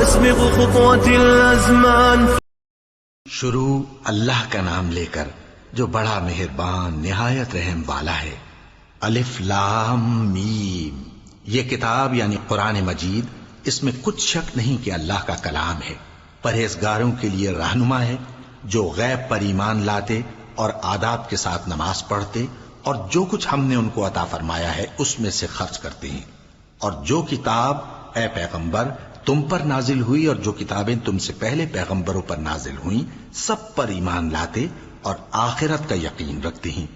تسبق خطوة الأزمان. شروع اللہ کا نام لے کر جو بڑا مہربان نہایت رحم والا ہے. الف لام میم. یہ کتاب یعنی قرآن مجید، اس میں کچھ شک نہیں کہ اللہ کا کلام ہے. پرہیزگاروں کے لیے رہنما ہے جو غیب پر ایمان لاتے اور آداب کے ساتھ نماز پڑھتے اور جو کچھ ہم نے ان کو عطا فرمایا ہے اس میں سے خرچ کرتے ہیں. اور جو کتاب اے پیغمبر تم پر نازل ہوئی اور جو کتابیں تم سے پہلے پیغمبروں پر نازل ہوئیں سب پر ایمان لاتے اور آخرت کا یقین رکھتے ہیں.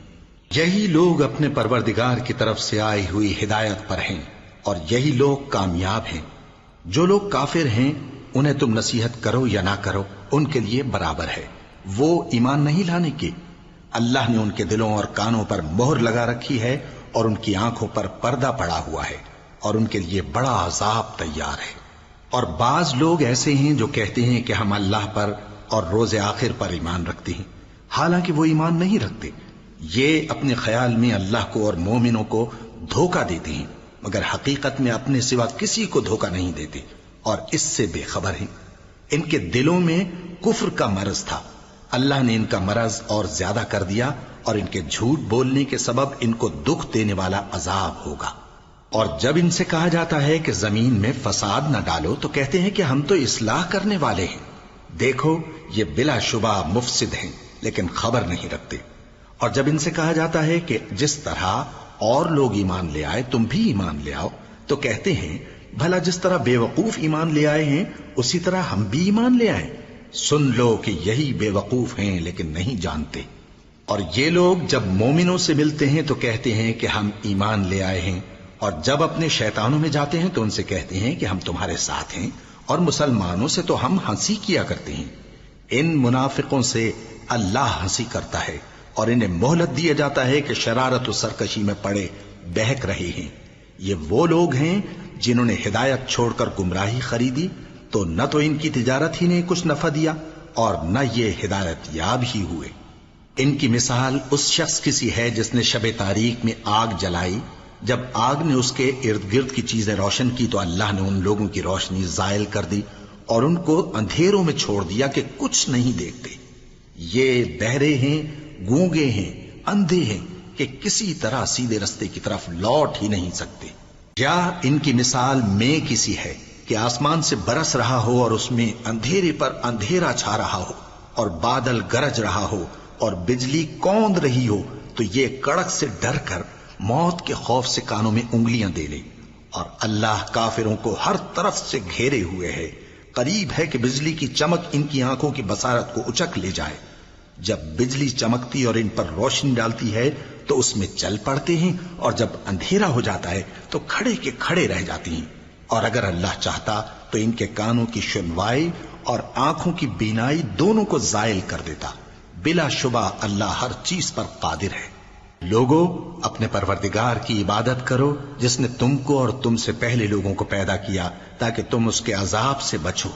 یہی لوگ اپنے پروردگار کی طرف سے آئی ہوئی ہدایت پر ہیں اور یہی لوگ کامیاب ہیں. جو لوگ کافر ہیں انہیں تم نصیحت کرو یا نہ کرو ان کے لیے برابر ہے. وہ ایمان نہیں لانے کے. اللہ نے ان کے دلوں اور کانوں پر مہر لگا رکھی ہے اور ان کی آنکھوں پر پردہ پڑا ہوا ہے اور ان کے لیے بڑا عذاب تیار ہے. اور بعض لوگ ایسے ہیں جو کہتے ہیں کہ ہم اللہ پر اور روز آخر پر ایمان رکھتے ہیں، حالانکہ وہ ایمان نہیں رکھتے. یہ اپنے خیال میں اللہ کو اور مومنوں کو دھوکہ دیتے ہیں، مگر حقیقت میں اپنے سوا کسی کو دھوکہ نہیں دیتے اور اس سے بے خبر ہیں. ان کے دلوں میں کفر کا مرض تھا، اللہ نے ان کا مرض اور زیادہ کر دیا اور ان کے جھوٹ بولنے کے سبب ان کو دکھ دینے والا عذاب ہوگا. اور جب ان سے کہا جاتا ہے کہ زمین میں فساد نہ ڈالو تو کہتے ہیں کہ ہم تو اصلاح کرنے والے ہیں. دیکھو یہ بلا شبہ مفسد ہیں لیکن خبر نہیں رکھتے. اور جب ان سے کہا جاتا ہے کہ جس طرح اور لوگ ایمان لے آئے تم بھی ایمان لے آؤ تو کہتے ہیں بھلا جس طرح بے وقوف ایمان لے آئے ہیں اسی طرح ہم بھی ایمان لے آئیں. سن لو کہ یہی بے وقوف ہیں لیکن نہیں جانتے. اور یہ لوگ جب مومنوں سے ملتے ہیں تو کہتے ہیں کہ ہم ایمان لے آئے ہیں، اور جب اپنے شیطانوں میں جاتے ہیں تو ان سے کہتے ہیں کہ ہم تمہارے ساتھ ہیں، اور مسلمانوں سے تو ہم ہنسی کیا کرتے ہیں. ان منافقوں سے اللہ ہنسی کرتا ہے اور انہیں مہلت دیا جاتا ہے کہ شرارت و سرکشی میں پڑے بہک رہے ہیں. یہ وہ لوگ ہیں جنہوں نے ہدایت چھوڑ کر گمراہی خریدی تو نہ تو ان کی تجارت ہی نے کچھ نفع دیا اور نہ یہ ہدایت یاب ہی ہوئے. ان کی مثال اس شخص کی سی ہے جس نے شب تاریک میں آگ جلائی. جب آگ نے اس کے ارد گرد کی چیزیں روشن کی تو اللہ نے ان لوگوں کی روشنی زائل کر دی اور ان کو اندھیروں میں چھوڑ دیا کہ کچھ نہیں دیکھتے. یہ بہرے ہیں، گونگے ہیں، اندھے ہیں کہ کسی طرح سیدھے رستے کی طرف لوٹ ہی نہیں سکتے. یا ان کی مثال میں کسی ہے کہ آسمان سے برس رہا ہو اور اس میں اندھیرے پر اندھیرا چھا رہا ہو اور بادل گرج رہا ہو اور بجلی کوند رہی ہو تو یہ کڑک سے ڈر کر موت کے خوف سے کانوں میں انگلیاں دے لے. اور اللہ کافروں کو ہر طرف سے گھیرے ہوئے ہے. قریب ہے کہ بجلی کی چمک ان کی آنکھوں کی بصارت کو اچک لے جائے. جب بجلی چمکتی اور ان پر روشنی ڈالتی ہے تو اس میں چل پڑتے ہیں اور جب اندھیرا ہو جاتا ہے تو کھڑے کے کھڑے رہ جاتی ہیں. اور اگر اللہ چاہتا تو ان کے کانوں کی سنوائی اور آنکھوں کی بینائی دونوں کو زائل کر دیتا. بلا شبہ اللہ ہر چیز پر قادر ہے. لوگو اپنے پروردگار کی عبادت کرو جس نے تم کو اور تم سے پہلے لوگوں کو پیدا کیا تاکہ تم اس کے عذاب سے بچو.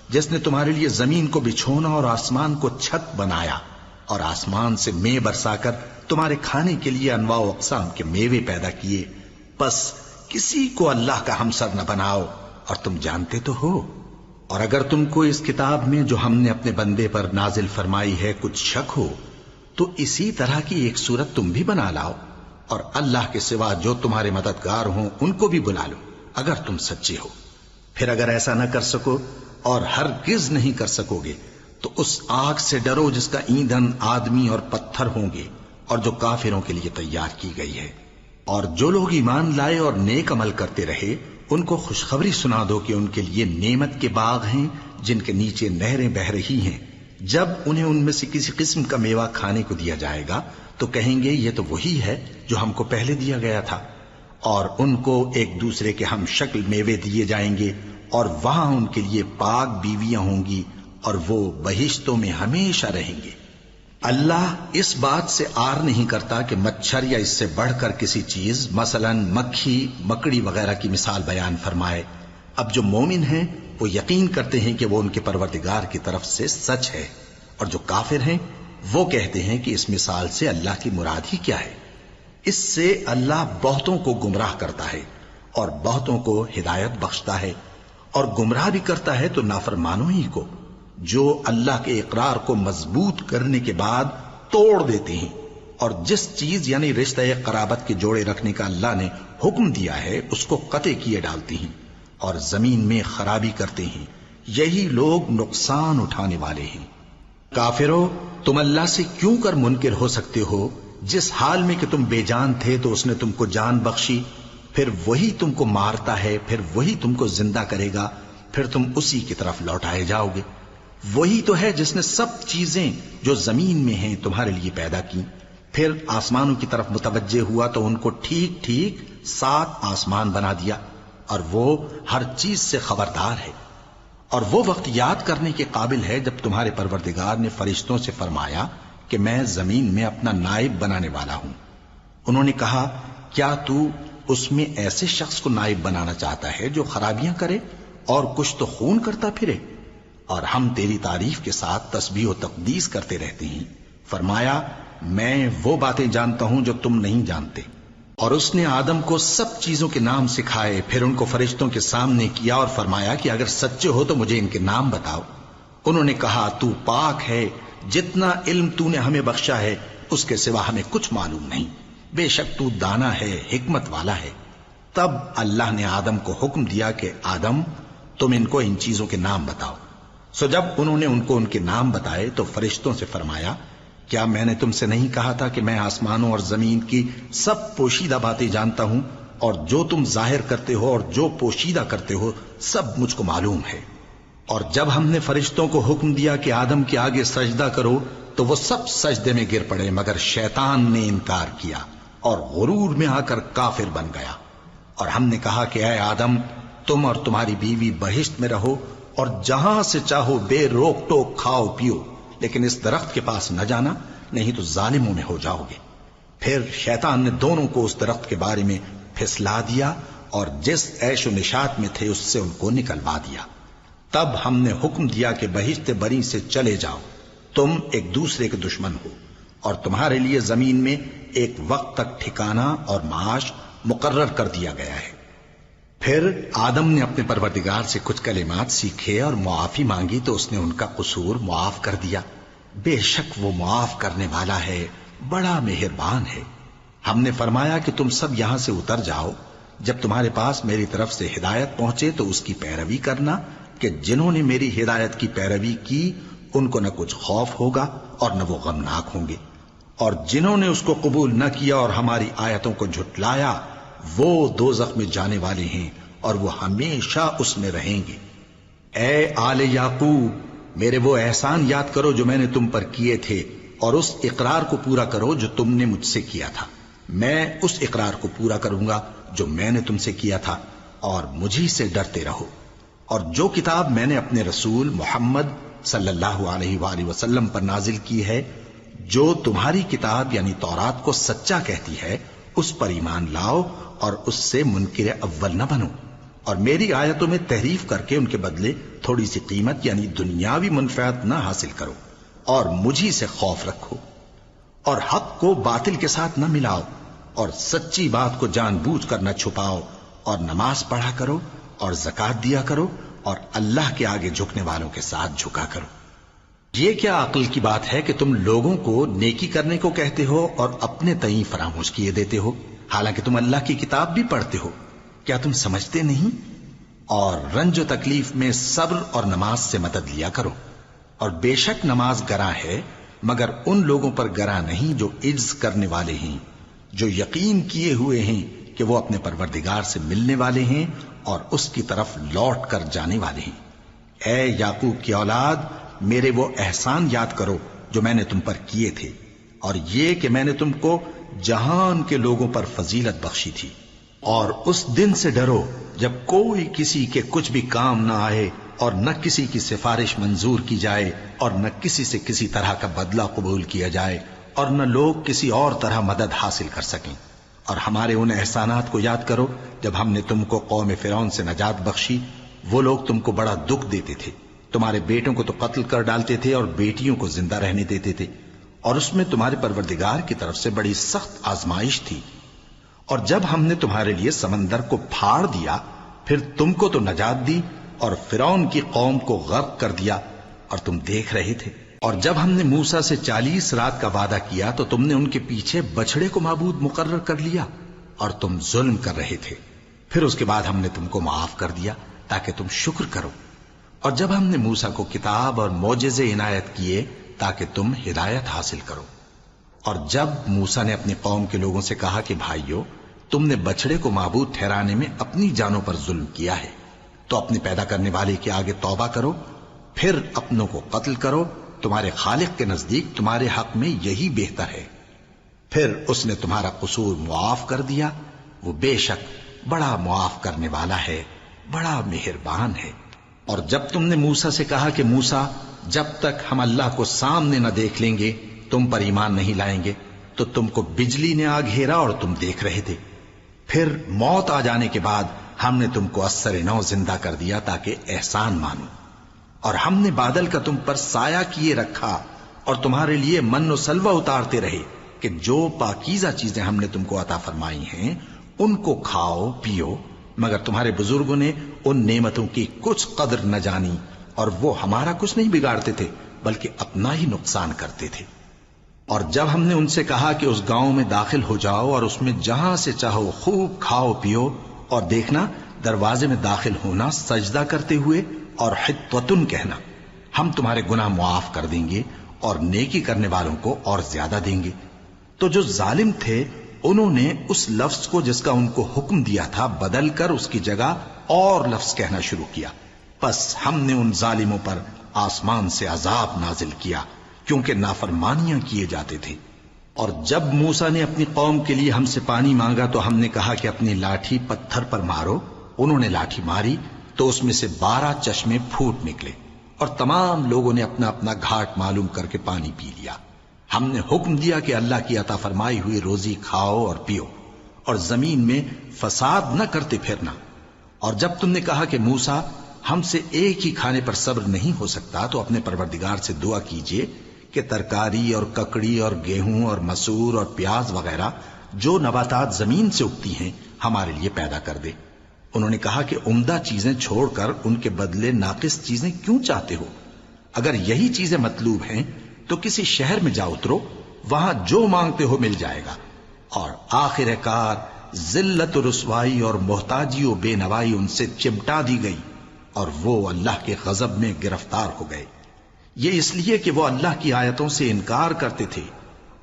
جس نے تمہارے لیے زمین کو بچھونا اور آسمان کو چھت بنایا اور آسمان سے مے برسا کر تمہارے کھانے کے لیے انواع و اقسام کے میوے پیدا کیے. بس کسی کو اللہ کا ہمسر نہ بناؤ اور تم جانتے تو ہو. اور اگر تم کو اس کتاب میں جو ہم نے اپنے بندے پر نازل فرمائی ہے کچھ شک ہو تو اسی طرح کی ایک صورت تم بھی بنا لاؤ اور اللہ کے سوا جو تمہارے مددگار ہوں ان کو بھی بلا لو اگر تم سچے ہو. پھر اگر ایسا نہ کر سکو اور ہرگز نہیں کر سکو گے تو اس آگ سے ڈرو جس کا ایندھن آدمی اور پتھر ہوں گے اور جو کافروں کے لیے تیار کی گئی ہے. اور جو لوگ ایمان لائے اور نیک عمل کرتے رہے ان کو خوشخبری سنا دو کہ ان کے لیے نعمت کے باغ ہیں جن کے نیچے نہریں بہ رہی ہیں. جب انہیں ان میں سے کسی قسم کا میوہ کھانے کو دیا جائے گا تو کہیں گے یہ تو وہی ہے جو ہم کو پہلے دیا گیا تھا. اور ان کو ایک دوسرے کے ہم شکل میوے دیے جائیں گے اور وہاں ان کے لیے پاک بیویاں ہوں گی اور وہ بہشتوں میں ہمیشہ رہیں گے. اللہ اس بات سے آر نہیں کرتا کہ مچھر یا اس سے بڑھ کر کسی چیز مثلا مکھی مکڑی وغیرہ کی مثال بیان فرمائے. اب جو مومن ہیں وہ یقین کرتے ہیں کہ وہ ان کے پروردگار کی طرف سے سچ ہے، اور جو کافر ہیں وہ کہتے ہیں کہ اس مثال سے اللہ کی مراد ہی کیا ہے. اس سے اللہ بہتوں کو گمراہ کرتا ہے اور بہتوں کو ہدایت بخشتا ہے. اور گمراہ بھی کرتا ہے تو نافرمانوں ہی کو، جو اللہ کے اقرار کو مضبوط کرنے کے بعد توڑ دیتے ہیں، اور جس چیز یعنی رشتہ قرابت کے جوڑے رکھنے کا اللہ نے حکم دیا ہے اس کو قطع کیے ڈالتی ہیں اور زمین میں خرابی کرتے ہیں، یہی لوگ نقصان اٹھانے والے ہیں۔ کافرو، تم اللہ سے کیوں کر منکر ہو سکتے ہو؟ جس حال میں کہ تم بے جان تھے تو اس نے تم کو جان بخشی، پھر وہی تم کو مارتا ہے، پھر وہی تم کو زندہ کرے گا، پھر تم اسی کی طرف لوٹائے جاؤ گے۔ وہی تو ہے جس نے سب چیزیں جو زمین میں ہیں تمہارے لیے پیدا کی، پھر آسمانوں کی طرف متوجہ ہوا تو ان کو ٹھیک ٹھیک 7 آسمان بنا دیا، اور وہ ہر چیز سے خبردار ہے۔ اور وہ وقت یاد کرنے کے قابل ہے جب تمہارے پروردگار نے فرشتوں سے فرمایا کہ میں زمین میں اپنا نائب بنانے والا ہوں۔ انہوں نے کہا، کیا تو اس میں ایسے شخص کو نائب بنانا چاہتا ہے جو خرابیاں کرے اور کچھ تو خون کرتا پھرے؟ اور ہم تیری تعریف کے ساتھ تسبیح و تقدیس کرتے رہتے ہیں۔ فرمایا، میں وہ باتیں جانتا ہوں جو تم نہیں جانتے۔ اور اس نے آدم کو سب چیزوں کے نام سکھائے، پھر ان کو فرشتوں کے سامنے کیا اور فرمایا کہ اگر سچے ہو تو مجھے ان کے نام بتاؤ۔ انہوں نے کہا، تو پاک ہے، جتنا علم تو نے ہمیں بخشا ہے اس کے سوا ہمیں کچھ معلوم نہیں، بے شک تو دانا ہے، حکمت والا ہے۔ تب اللہ نے آدم کو حکم دیا کہ آدم، تم ان کو ان چیزوں کے نام بتاؤ۔ سو جب انہوں نے ان کو ان کے نام بتائے تو فرشتوں سے فرمایا، کیا میں نے تم سے نہیں کہا تھا کہ میں آسمانوں اور زمین کی سب پوشیدہ باتیں جانتا ہوں، اور جو تم ظاہر کرتے ہو اور جو پوشیدہ کرتے ہو سب مجھ کو معلوم ہے۔ اور جب ہم نے فرشتوں کو حکم دیا کہ آدم کے آگے سجدہ کرو تو وہ سب سجدے میں گر پڑے، مگر شیطان نے انکار کیا اور غرور میں آ کر کافر بن گیا۔ اور ہم نے کہا کہ اے آدم، تم اور تمہاری بیوی بہشت میں رہو اور جہاں سے چاہو بے روک ٹوک کھاؤ پیو، لیکن اس درخت کے پاس نہ جانا، نہیں تو ظالموں میں ہو جاؤ گے۔ پھر شیطان نے دونوں کو اس درخت کے بارے میں پھسلا دیا اور جس عیش و نشاط میں تھے اس سے ان کو نکلوا دیا۔ تب ہم نے حکم دیا کہ بہشت بری سے چلے جاؤ، تم ایک دوسرے کے دشمن ہو، اور تمہارے لیے زمین میں ایک وقت تک ٹھکانہ اور معاش مقرر کر دیا گیا ہے۔ پھر آدم نے اپنے پروردگار سے کچھ کلمات سیکھے اور معافی مانگی تو اس نے ان کا قصور معاف کر دیا۔ بے شک وہ معاف کرنے والا ہے، بڑا مہربان ہے۔ ہم نے فرمایا کہ تم سب یہاں سے اتر جاؤ، جب تمہارے پاس میری طرف سے ہدایت پہنچے تو اس کی پیروی کرنا، کہ جنہوں نے میری ہدایت کی پیروی کی ان کو نہ کچھ خوف ہوگا اور نہ وہ غمناک ہوں گے، اور جنہوں نے اس کو قبول نہ کیا اور ہماری آیتوں کو جھٹلایا وہ دوزخ میں جانے والے ہیں اور وہ ہمیشہ اس میں رہیں گے۔ اے آل یعقوب، میرے وہ احسان یاد کرو جو میں نے تم پر کیے تھے، اور اس اقرار کو پورا کرو جو تم نے مجھ سے کیا تھا۔ میں اس اقرار کو پورا کروں گا جو میں نے تم سے کیا تھا، اور مجھی سے ڈرتے رہو۔ اور جو کتاب میں نے اپنے رسول محمد صلی اللہ علیہ وآلہ وسلم پر نازل کی ہے، جو تمہاری کتاب یعنی تورات کو سچا کہتی ہے، اس پر ایمان لاؤ اور اس سے منکر اول نہ بنو، اور میری آیتوں میں تحریف کر کے ان کے بدلے تھوڑی سی قیمت یعنی دنیاوی منفعت نہ حاصل کرو، اور مجھی سے خوف رکھو، اور حق کو باطل کے ساتھ نہ ملاؤ، اور سچی بات کو جان بوجھ کر نہ چھپاؤ، اور نماز پڑھا کرو اور زکوٰۃ دیا کرو، اور اللہ کے آگے جھکنے والوں کے ساتھ جھکا کرو۔ یہ کیا عقل کی بات ہے کہ تم لوگوں کو نیکی کرنے کو کہتے ہو اور اپنے تئیں فراموش کیے دیتے ہو، حالانکہ تم اللہ کی کتاب بھی پڑھتے ہو؟ کیا تم سمجھتے نہیں؟ اور رنج و تکلیف میں صبر اور نماز سے مدد لیا کرو، اور بے شک نماز گراں ہے، مگر ان لوگوں پر گراں نہیں جو عجز کرنے والے ہیں، جو یقین کیے ہوئے ہیں کہ وہ اپنے پروردگار سے ملنے والے ہیں اور اس کی طرف لوٹ کر جانے والے ہیں۔ اے یعقوب کی اولاد، میرے وہ احسان یاد کرو جو میں نے تم پر کیے تھے، اور یہ کہ میں نے تم کو جہان کے لوگوں پر فضیلت بخشی تھی۔ اور اس دن سے ڈرو جب کوئی کسی کے کچھ بھی کام نہ آئے، اور نہ کسی کی سفارش منظور کی جائے، اور نہ کسی سے کسی طرح کا بدلہ قبول کیا جائے، اور نہ لوگ کسی اور طرح مدد حاصل کر سکیں۔ اور ہمارے ان احسانات کو یاد کرو جب ہم نے تم کو قوم فرعون سے نجات بخشی۔ وہ لوگ تم کو بڑا دکھ دیتے تھے، تمہارے بیٹوں کو تو قتل کر ڈالتے تھے اور بیٹیوں کو زندہ رہنے دیتے تھے، اور اس میں تمہارے پروردگار کی طرف سے بڑی سخت آزمائش تھی۔ اور جب ہم نے تمہارے لیے سمندر کو پھاڑ دیا، پھر تم کو تو نجات دی اور فرعون کی قوم کو غرق کر دیا اور تم دیکھ رہے تھے۔ اور جب ہم نے موسیٰ سے 40 رات کا وعدہ کیا تو تم نے ان کے پیچھے بچڑے کو معبود مقرر کر لیا اور تم ظلم کر رہے تھے۔ پھر اس کے بعد ہم نے تم کو معاف کر دیا تاکہ تم شکر کرو۔ اور جب ہم نے موسیٰ کو کتاب اور معجزے عنایت کیے تاکہ تم ہدایت حاصل کرو۔ اور جب موسیٰ نے اپنی قوم کے لوگوں سے کہا کہ بھائیو، تم نے بچڑے کو معبود ٹھہرانے میں اپنی جانوں پر ظلم کیا ہے، تو اپنے پیدا کرنے والے کے آگے توبہ کرو، پھر اپنوں کو قتل کرو، تمہارے خالق کے نزدیک تمہارے حق میں یہی بہتر ہے۔ پھر اس نے تمہارا قصور معاف کر دیا، وہ بے شک بڑا معاف کرنے والا ہے، بڑا مہربان ہے۔ اور جب تم نے موسیٰ سے کہا کہ موسیٰ، جب تک ہم اللہ کو سامنے نہ دیکھ لیں گے تم پر ایمان نہیں لائیں گے، تو تم کو بجلی نے آ گھیرا اور تم دیکھ رہے تھے۔ پھر موت آ جانے کے بعد ہم نے تم کو اثر نو زندہ کر دیا تاکہ احسان مانو۔ اور ہم نے بادل کا تم پر سایہ کیے رکھا اور تمہارے لیے من و سلوہ اتارتے رہے کہ جو پاکیزہ چیزیں ہم نے تم کو عطا فرمائی ہیں ان کو کھاؤ پیو، مگر تمہارے بزرگوں نے ان نعمتوں کی کچھ قدر نہ جانی اور وہ ہمارا کچھ نہیں بگاڑتے تھے بلکہ اپنا ہی نقصان کرتے تھے۔ اور جب ہم نے ان سے کہا کہ اس گاؤں میں داخل ہو جاؤ اور اس میں جہاں سے چاہو خوب کھاؤ پیو، اور دیکھنا دروازے میں داخل ہونا سجدہ کرتے ہوئے اور حطوتن کہنا، ہم تمہارے گناہ معاف کر دیں گے اور نیکی کرنے والوں کو اور زیادہ دیں گے۔ تو جو ظالم تھے انہوں نے اس لفظ کو جس کا ان کو حکم دیا تھا بدل کر اس کی جگہ اور لفظ کہنا شروع کیا، پس ہم نے ان ظالموں پر آسمان سے عذاب نازل کیا کیونکہ نافرمانیاں کیے جاتے تھے۔ اور جب موسیٰ نے اپنی قوم کے لیے ہم سے پانی مانگا تو ہم نے کہا کہ اپنی لاٹھی پتھر پر مارو، انہوں نے لاٹھی ماری تو اس میں سے 12 چشمے پھوٹ نکلے اور تمام لوگوں نے اپنا اپنا گھاٹ معلوم کر کے پانی پی لیا۔ ہم نے حکم دیا کہ اللہ کی عطا فرمائی ہوئی روزی کھاؤ اور پیو اور زمین میں فساد نہ کرتے پھرنا۔ اور جب تم نے کہا کہ موسیٰ، ہم سے ایک ہی کھانے پر صبر نہیں ہو سکتا تو اپنے پروردگار سے دعا کیجئے کہ ترکاری اور ککڑی اور گیہوں اور مسور اور پیاز وغیرہ جو نباتات زمین سے اگتی ہیں ہمارے لیے پیدا کر دے۔ انہوں نے کہا کہ عمدہ چیزیں چھوڑ کر ان کے بدلے ناقص چیزیں کیوں چاہتے ہو؟ اگر یہی چیزیں مطلوب ہیں تو کسی شہر میں جا اترو، وہاں جو مانگتے ہو مل جائے گا۔ اور آخر کار ذلت و رسوائی اور محتاجی و بے نوائی ان سے چمٹا دی گئی اور وہ اللہ کے غضب میں گرفتار ہو گئے، یہ اس لیے کہ وہ اللہ کی آیتوں سے انکار کرتے تھے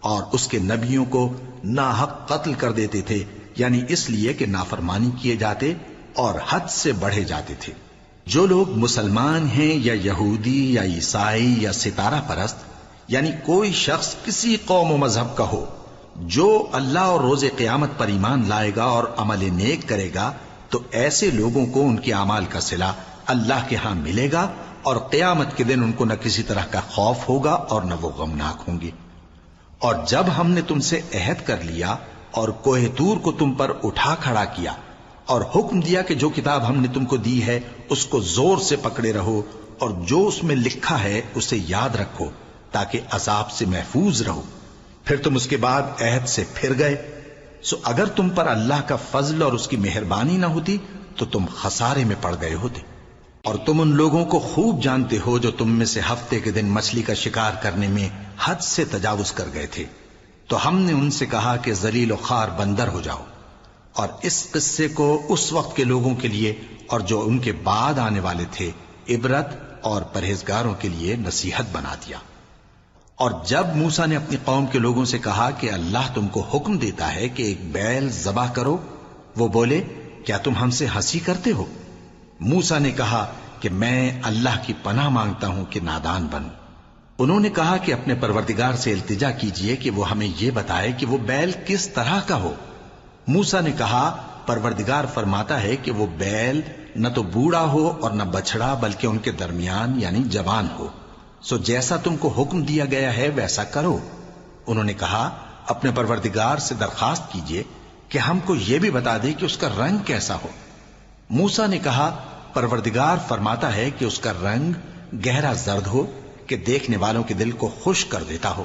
اور اس کے نبیوں کو ناحق قتل کر دیتے تھے، یعنی اس لیے کہ نافرمانی کیے جاتے اور حد سے بڑھے جاتے تھے۔ جو لوگ مسلمان ہیں یا یہودی یا عیسائی یا ستارہ پرست، یعنی کوئی شخص کسی قوم و مذہب کا ہو، جو اللہ اور روز قیامت پر ایمان لائے گا اور عمل نیک کرے گا تو ایسے لوگوں کو ان کے اعمال کا صلہ اللہ کے ہاں ملے گا اور قیامت کے دن ان کو نہ کسی طرح کا خوف ہوگا اور نہ وہ غمناک ہوں گے۔ اور جب ہم نے تم سے عہد کر لیا اور کوہ طور کو تم پر اٹھا کھڑا کیا اور حکم دیا کہ جو کتاب ہم نے تم کو دی ہے اس کو زور سے پکڑے رہو اور جو اس میں لکھا ہے اسے یاد رکھو تاکہ عذاب سے محفوظ رہو، پھر تم اس کے بعد عہد سے پھر گئے، سو اگر تم پر اللہ کا فضل اور اس کی مہربانی نہ ہوتی تو تم خسارے میں پڑ گئے ہوتے۔ اور تم ان لوگوں کو خوب جانتے ہو جو تم میں سے ہفتے کے دن مچھلی کا شکار کرنے میں حد سے تجاوز کر گئے تھے، تو ہم نے ان سے کہا کہ ذلیل و خوار بندر ہو جاؤ، اور اس قصے کو اس وقت کے لوگوں کے لیے اور جو ان کے بعد آنے والے تھے عبرت اور پرہیزگاروں کے لیے نصیحت بنا دیا۔ اور جب موسیٰ نے اپنی قوم کے لوگوں سے کہا کہ اللہ تم کو حکم دیتا ہے کہ ایک بیل ذبح کرو، وہ بولے کیا تم ہم سے ہنسی کرتے ہو؟ موسیٰ نے کہا کہ میں اللہ کی پناہ مانگتا ہوں کہ نادان بنوں۔ انہوں نے کہا کہ اپنے پروردگار سے التجا کیجئے کہ وہ ہمیں یہ بتائے کہ وہ بیل کس طرح کا ہو۔ موسیٰ نے کہا پروردگار فرماتا ہے کہ وہ بیل نہ تو بوڑھا ہو اور نہ بچڑا بلکہ ان کے درمیان یعنی جوان ہو، سو جیسا تم کو حکم دیا گیا ہے ویسا کرو۔ انہوں نے کہا اپنے پروردگار سے درخواست کیجئے کہ ہم کو یہ بھی بتا دے کہ اس کا رنگ کیسا ہو۔ موسیٰ نے کہا پروردگار فرماتا ہے کہ اس کا رنگ گہرا زرد ہو کہ دیکھنے والوں کے دل کو خوش کر دیتا ہو۔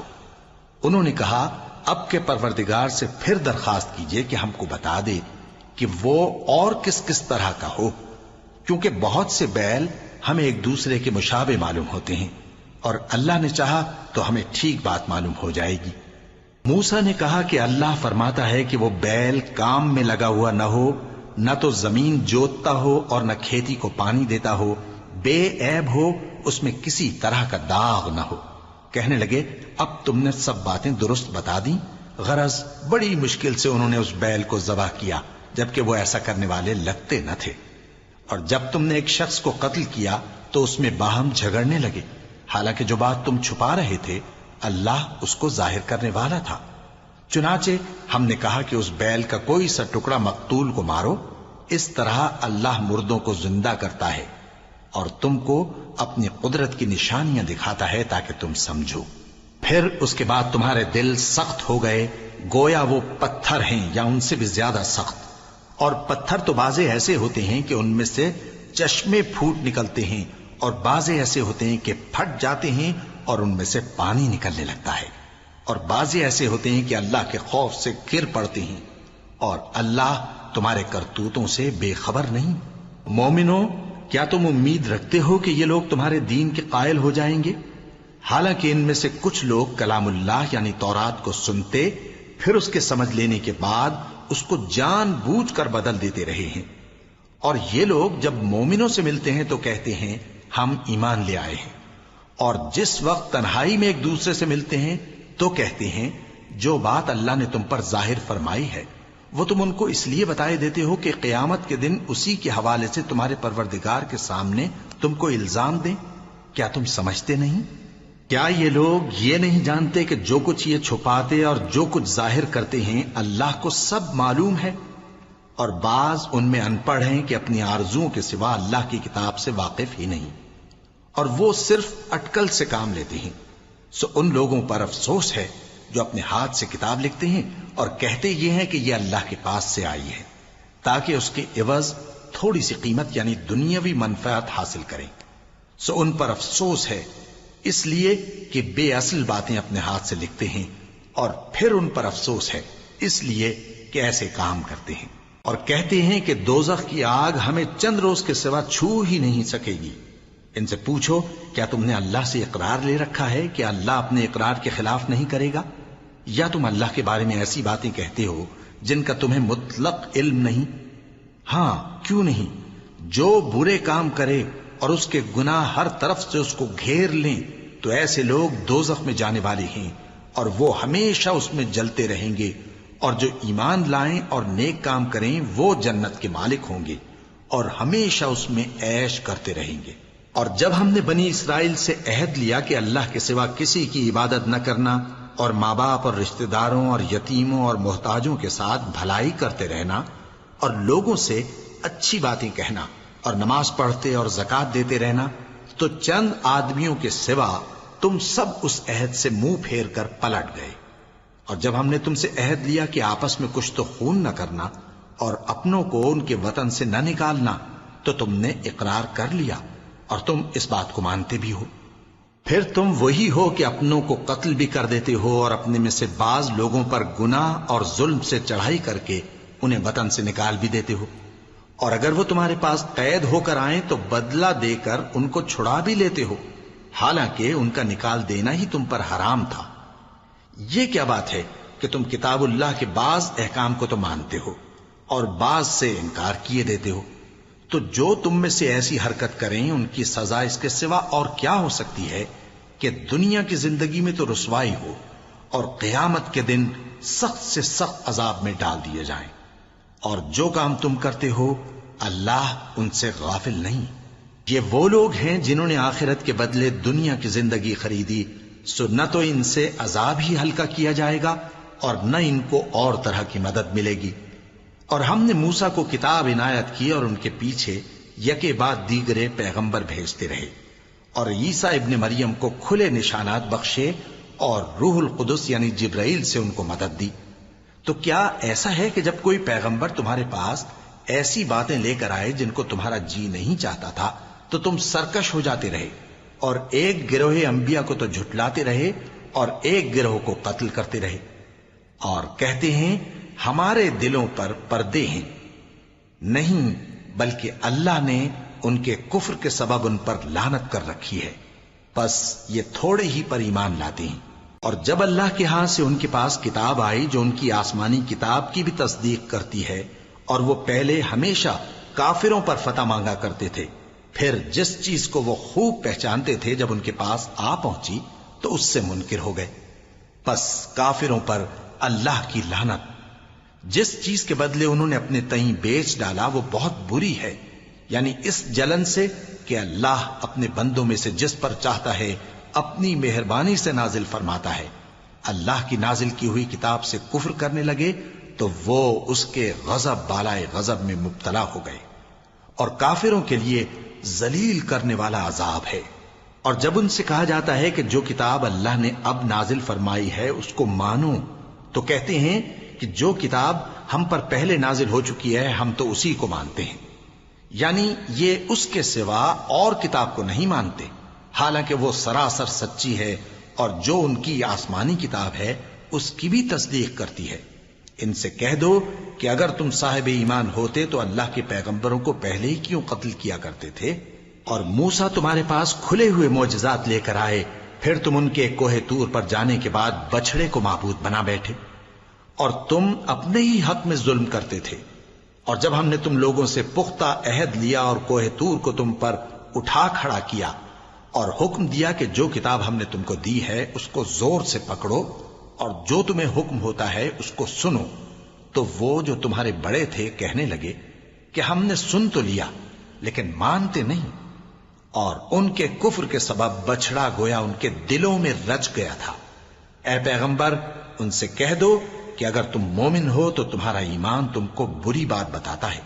انہوں نے کہا اب کے پروردگار سے پھر درخواست کیجئے کہ ہم کو بتا دے کہ وہ اور کس کس طرح کا ہو۔ کیونکہ بہت سے بیل ہمیں ایک دوسرے کے مشابہ معلوم ہوتے ہیں، اور اللہ نے چاہا تو ہمیں ٹھیک بات معلوم ہو جائے گی۔ موسیٰ نے کہا کہ اللہ فرماتا ہے کہ وہ بیل کام میں لگا ہوا نہ ہو، نہ تو زمین جوتتا ہو اور نہ کھیتی کو پانی دیتا ہو، بے عیب ہو، اس میں کسی طرح کا داغ نہ ہو۔ کہنے لگے اب تم نے سب باتیں درست بتا دیں۔ غرض بڑی مشکل سے انہوں نے اس بیل کو ذبح کیا، جبکہ وہ ایسا کرنے والے لگتے نہ تھے۔ اور جب تم نے ایک شخص کو قتل کیا تو اس میں باہم جھگڑنے لگے، حالانکہ جو بات تم چھپا رہے تھے اللہ اس کو ظاہر کرنے والا تھا۔ چنانچہ ہم نے کہا کہ اس بیل کا کوئی سا ٹکڑا مقتول کو مارو، اس طرح اللہ مردوں کو زندہ کرتا ہے اور تم کو اپنی قدرت کی نشانیاں دکھاتا ہے تاکہ تم سمجھو۔ پھر اس کے بعد تمہارے دل سخت ہو گئے، گویا وہ پتھر ہیں یا ان سے بھی زیادہ سخت۔ اور پتھر تو بعضے ایسے ہوتے ہیں کہ ان میں سے چشمے پھوٹ نکلتے ہیں، اور بعضے ایسے ہوتے ہیں کہ پھٹ جاتے ہیں اور ان میں سے پانی نکلنے لگتا ہے، اور بعضے ایسے ہوتے ہیں کہ اللہ کے خوف سے گر پڑتے ہیں، اور اللہ تمہارے کرتوتوں سے بے خبر نہیں۔ مومنو، کیا تم امید رکھتے ہو کہ یہ لوگ تمہارے دین کے قائل ہو جائیں گے؟ حالانکہ ان میں سے کچھ لوگ کلام اللہ یعنی تورات کو سنتے، پھر اس کے سمجھ لینے کے بعد اس کو جان بوجھ کر بدل دیتے رہے ہیں۔ اور یہ لوگ جب مومنوں سے ملتے ہیں تو کہتے ہیں ہم ایمان لے آئے ہیں، اور جس وقت تنہائی میں ایک دوسرے سے ملتے ہیں تو کہتے ہیں جو بات اللہ نے تم پر ظاہر فرمائی ہے وہ تم ان کو اس لیے بتائے دیتے ہو کہ قیامت کے دن اسی کے حوالے سے تمہارے پروردگار کے سامنے تم کو الزام دیں۔ کیا تم سمجھتے نہیں؟ کیا یہ لوگ یہ نہیں جانتے کہ جو کچھ یہ چھپاتے اور جو کچھ ظاہر کرتے ہیں اللہ کو سب معلوم ہے؟ اور بعض ان میں ان پڑھ ہیں کہ اپنی آرزوؤں کے سوا اللہ کی کتاب سے واقف ہی نہیں، اور وہ صرف اٹکل سے کام لیتے ہیں۔ سو ان لوگوں پر افسوس ہے جو اپنے ہاتھ سے کتاب لکھتے ہیں اور کہتے یہ ہیں کہ یہ اللہ کے پاس سے آئی ہے، تاکہ اس کے عوض تھوڑی سی قیمت یعنی دنیاوی منفعت حاصل کریں۔ سو ان پر افسوس ہے اس لیے کہ بے اصل باتیں اپنے ہاتھ سے لکھتے ہیں، اور پھر ان پر افسوس ہے اس لیے کہ ایسے کام کرتے ہیں، اور کہتے ہیں کہ دوزخ کی آگ ہمیں چند روز کے سوا چھو ہی نہیں سکے گی۔ ان سے پوچھو کیا تم نے اللہ سے اقرار لے رکھا ہے کہ اللہ اپنے اقرار کے خلاف نہیں کرے گا؟ یا تم اللہ کے بارے میں ایسی باتیں کہتے ہو جن کا تمہیں مطلق علم نہیں؟ ہاں کیوں نہیں، جو برے کام کرے اور اس کے گناہ ہر طرف سے اس کو گھیر لیں تو ایسے لوگ دوزخ میں جانے والے ہیں، اور وہ ہمیشہ اس میں جلتے رہیں گے، اور جو ایمان لائیں اور نیک کام کریں وہ جنت کے مالک ہوں گے اور ہمیشہ اس میں عیش کرتے رہیں گے۔ اور جب ہم نے بنی اسرائیل سے عہد لیا کہ اللہ کے سوا کسی کی عبادت نہ کرنا، اور ماں باپ اور رشتہ داروں اور یتیموں اور محتاجوں کے ساتھ بھلائی کرتے رہنا، اور لوگوں سے اچھی باتیں کہنا، اور نماز پڑھتے اور زکوٰۃ دیتے رہنا، تو چند آدمیوں کے سوا تم سب اس عہد سے منہ پھیر کر پلٹ گئے۔ اور جب ہم نے تم سے عہد لیا کہ آپس میں کچھ تو خون نہ کرنا اور اپنوں کو ان کے وطن سے نہ نکالنا، تو تم نے اقرار کر لیا اور تم اس بات کو مانتے بھی ہو۔ پھر تم وہی ہو کہ اپنوں کو قتل بھی کر دیتے ہو اور اپنے میں سے بعض لوگوں پر گناہ اور ظلم سے چڑھائی کر کے انہیں وطن سے نکال بھی دیتے ہو، اور اگر وہ تمہارے پاس قید ہو کر آئیں تو بدلہ دے کر ان کو چھڑا بھی لیتے ہو، حالانکہ ان کا نکال دینا ہی تم پر حرام تھا۔ یہ کیا بات ہے کہ تم کتاب اللہ کے بعض احکام کو تو مانتے ہو اور بعض سے انکار کیے دیتے ہو؟ تو جو تم میں سے ایسی حرکت کریں ان کی سزا اس کے سوا اور کیا ہو سکتی ہے کہ دنیا کی زندگی میں تو رسوائی ہو اور قیامت کے دن سخت سے سخت عذاب میں ڈال دیے جائیں۔ اور جو کام تم کرتے ہو اللہ ان سے غافل نہیں۔ یہ وہ لوگ ہیں جنہوں نے آخرت کے بدلے دنیا کی زندگی خریدی، سو نہ تو ان سے عذاب ہی ہلکا کیا جائے گا اور نہ ان کو اور طرح کی مدد ملے گی۔ اور ہم نے موسیٰ کو کتاب عنایت کی اور ان کے پیچھے یکے بعد دیگرے پیغمبر بھیجتے رہے، اور عیسیٰ ابن مریم کو کھلے نشانات بخشے اور روح القدس یعنی جبرائیل سے ان کو مدد دی۔ تو کیا ایسا ہے کہ جب کوئی پیغمبر تمہارے پاس ایسی باتیں لے کر آئے جن کو تمہارا جی نہیں چاہتا تھا تو تم سرکش ہو جاتے رہے، اور ایک گروہ انبیاء کو تو جھٹلاتے رہے اور ایک گروہ کو قتل کرتے رہے، اور کہتے ہیں ہمارے دلوں پر پردے ہیں؟ نہیں، بلکہ اللہ نے ان کے کفر کے سبب ان پر لعنت کر رکھی ہے، بس یہ تھوڑے ہی پر ایمان لاتے ہیں۔ اور جب اللہ کے ہاں سے ان کے پاس کتاب آئی جو ان کی آسمانی کتاب کی بھی تصدیق کرتی ہے، اور وہ پہلے ہمیشہ کافروں پر فتح مانگا کرتے تھے، پھر جس چیز کو وہ خوب پہچانتے تھے جب ان کے پاس آ پہنچی تو اس سے منکر ہو گئے، بس کافروں پر اللہ کی لعنت۔ جس چیز کے بدلے انہوں نے اپنے تئیں بیچ ڈالا وہ بہت بری ہے، یعنی اس جلن سے کہ اللہ اپنے بندوں میں سے جس پر چاہتا ہے اپنی مہربانی سے نازل فرماتا ہے۔ اللہ کی نازل کی ہوئی کتاب سے کفر کرنے لگے تو وہ اس کے غضب بالائے غضب میں مبتلا ہو گئے، اور کافروں کے لیے ذلیل کرنے والا عذاب ہے۔ اور جب ان سے کہا جاتا ہے کہ جو کتاب اللہ نے اب نازل فرمائی ہے اس کو مانو، تو کہتے ہیں کہ جو کتاب ہم پر پہلے نازل ہو چکی ہے ہم تو اسی کو مانتے ہیں، یعنی یہ اس کے سوا اور کتاب کو نہیں مانتے، حالانکہ وہ سراسر سچی ہے، اور جو ان کی آسمانی کتاب ہے اس کی بھی تصدیق کرتی ہے۔ ان سے کہہ دو کہ اگر تم صاحب ایمان ہوتے تو اللہ کے پیغمبروں کو پہلے ہی کیوں قتل کیا کرتے تھے؟ اور موسیٰ تمہارے پاس کھلے ہوئے معجزات لے کر آئے، پھر تم ان کے کوہ طور پر جانے کے بعد بچڑے کو معبود بنا بیٹھے، اور تم اپنے ہی حق میں ظلم کرتے تھے۔ اور جب ہم نے تم لوگوں سے پختہ عہد لیا اور کوہ طور کو تم پر اٹھا کھڑا کیا، اور حکم دیا کہ جو کتاب ہم نے تم کو دی ہے اس کو زور سے پکڑو، اور جو تمہیں حکم ہوتا ہے اس کو سنو، تو وہ جو تمہارے بڑے تھے کہنے لگے کہ ہم نے سن تو لیا لیکن مانتے نہیں، اور ان کے کفر کے سبب بچڑا گویا ان کے دلوں میں رچ گیا تھا۔ اے پیغمبر ان سے کہہ دو کہ اگر تم مومن ہو تو تمہارا ایمان تم کو بری بات بتاتا ہے۔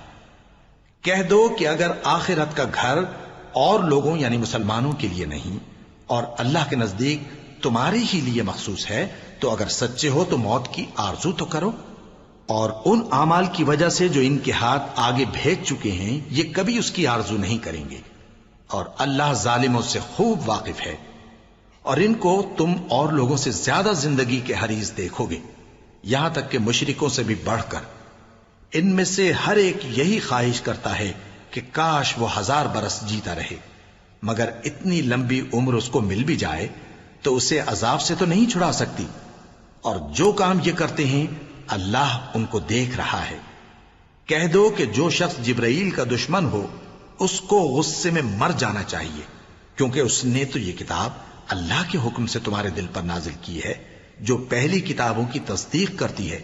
کہہ دو کہ اگر آخرت کا گھر اور لوگوں یعنی مسلمانوں کے لیے نہیں اور اللہ کے نزدیک تمہارے ہی لیے مخصوص ہے تو اگر سچے ہو تو موت کی آرزو تو کرو، اور ان اعمال کی وجہ سے جو ان کے ہاتھ آگے بھیج چکے ہیں یہ کبھی اس کی آرزو نہیں کریں گے، اور اللہ ظالموں سے خوب واقف ہے۔ اور ان کو تم اور لوگوں سے زیادہ زندگی کے حریص دیکھو گے، یہاں تک کہ مشرکوں سے بھی بڑھ کر۔ ان میں سے ہر ایک یہی خواہش کرتا ہے کہ کاش وہ 1000 برس جیتا رہے، مگر اتنی لمبی عمر اس کو مل بھی جائے تو اسے عذاب سے تو نہیں چھڑا سکتی، اور جو کام یہ کرتے ہیں اللہ ان کو دیکھ رہا ہے۔ کہہ دو کہ جو شخص جبرائیل کا دشمن ہو اس کو غصے میں مر جانا چاہیے، کیونکہ اس نے تو یہ کتاب اللہ کے حکم سے تمہارے دل پر نازل کی ہے جو پہلی کتابوں کی تصدیق کرتی ہے،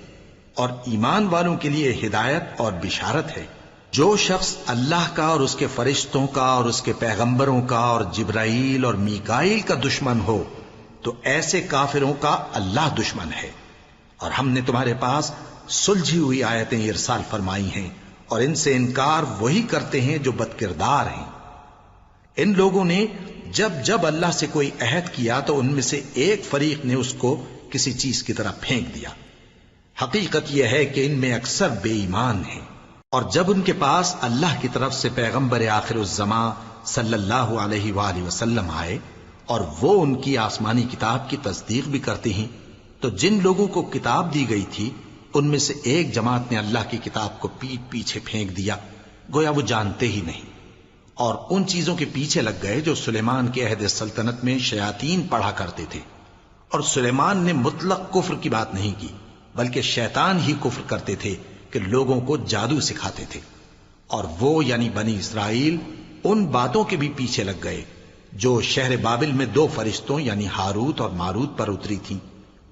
اور ایمان والوں کے لیے ہدایت اور بشارت ہے۔ جو شخص اللہ کا اور اس کے فرشتوں کا اور اس کے پیغمبروں کا اور جبرائیل اور میکائیل کا دشمن ہو تو ایسے کافروں کا اللہ دشمن ہے۔ اور ہم نے تمہارے پاس سلجھی ہوئی آیتیں ارسال فرمائی ہیں، اور ان سے انکار وہی کرتے ہیں جو بد کردار ہیں۔ ان لوگوں نے جب جب اللہ سے کوئی عہد کیا تو ان میں سے ایک فریق نے اس کو کسی چیز کی طرح پھینک دیا۔ حقیقت یہ ہے کہ ان میں اکثر بے ایمان ہیں، اور جب ان کے پاس اللہ کی طرف سے پیغمبر آخر الزماں صلی اللہ علیہ وآلہ وسلم آئے اور وہ ان کی آسمانی کتاب کی تصدیق بھی کرتے ہیں، تو جن لوگوں کو کتاب دی گئی تھی ان میں سے ایک جماعت نے اللہ کی کتاب کو پیٹ پیچھے پھینک دیا، گویا وہ جانتے ہی نہیں، اور ان چیزوں کے پیچھے لگ گئے جو سلیمان کے عہد سلطنت میں شیاطین پڑھا کرتے تھے۔ اور سلیمان نے مطلق کفر کی بات نہیں کی، بلکہ شیطان ہی کفر کرتے تھے کہ لوگوں کو جادو سکھاتے تھے، اور وہ یعنی بنی اسرائیل ان باتوں کے بھی پیچھے لگ گئے جو شہر بابل میں 2 فرشتوں یعنی ہاروت اور ماروت پر اتری تھیں،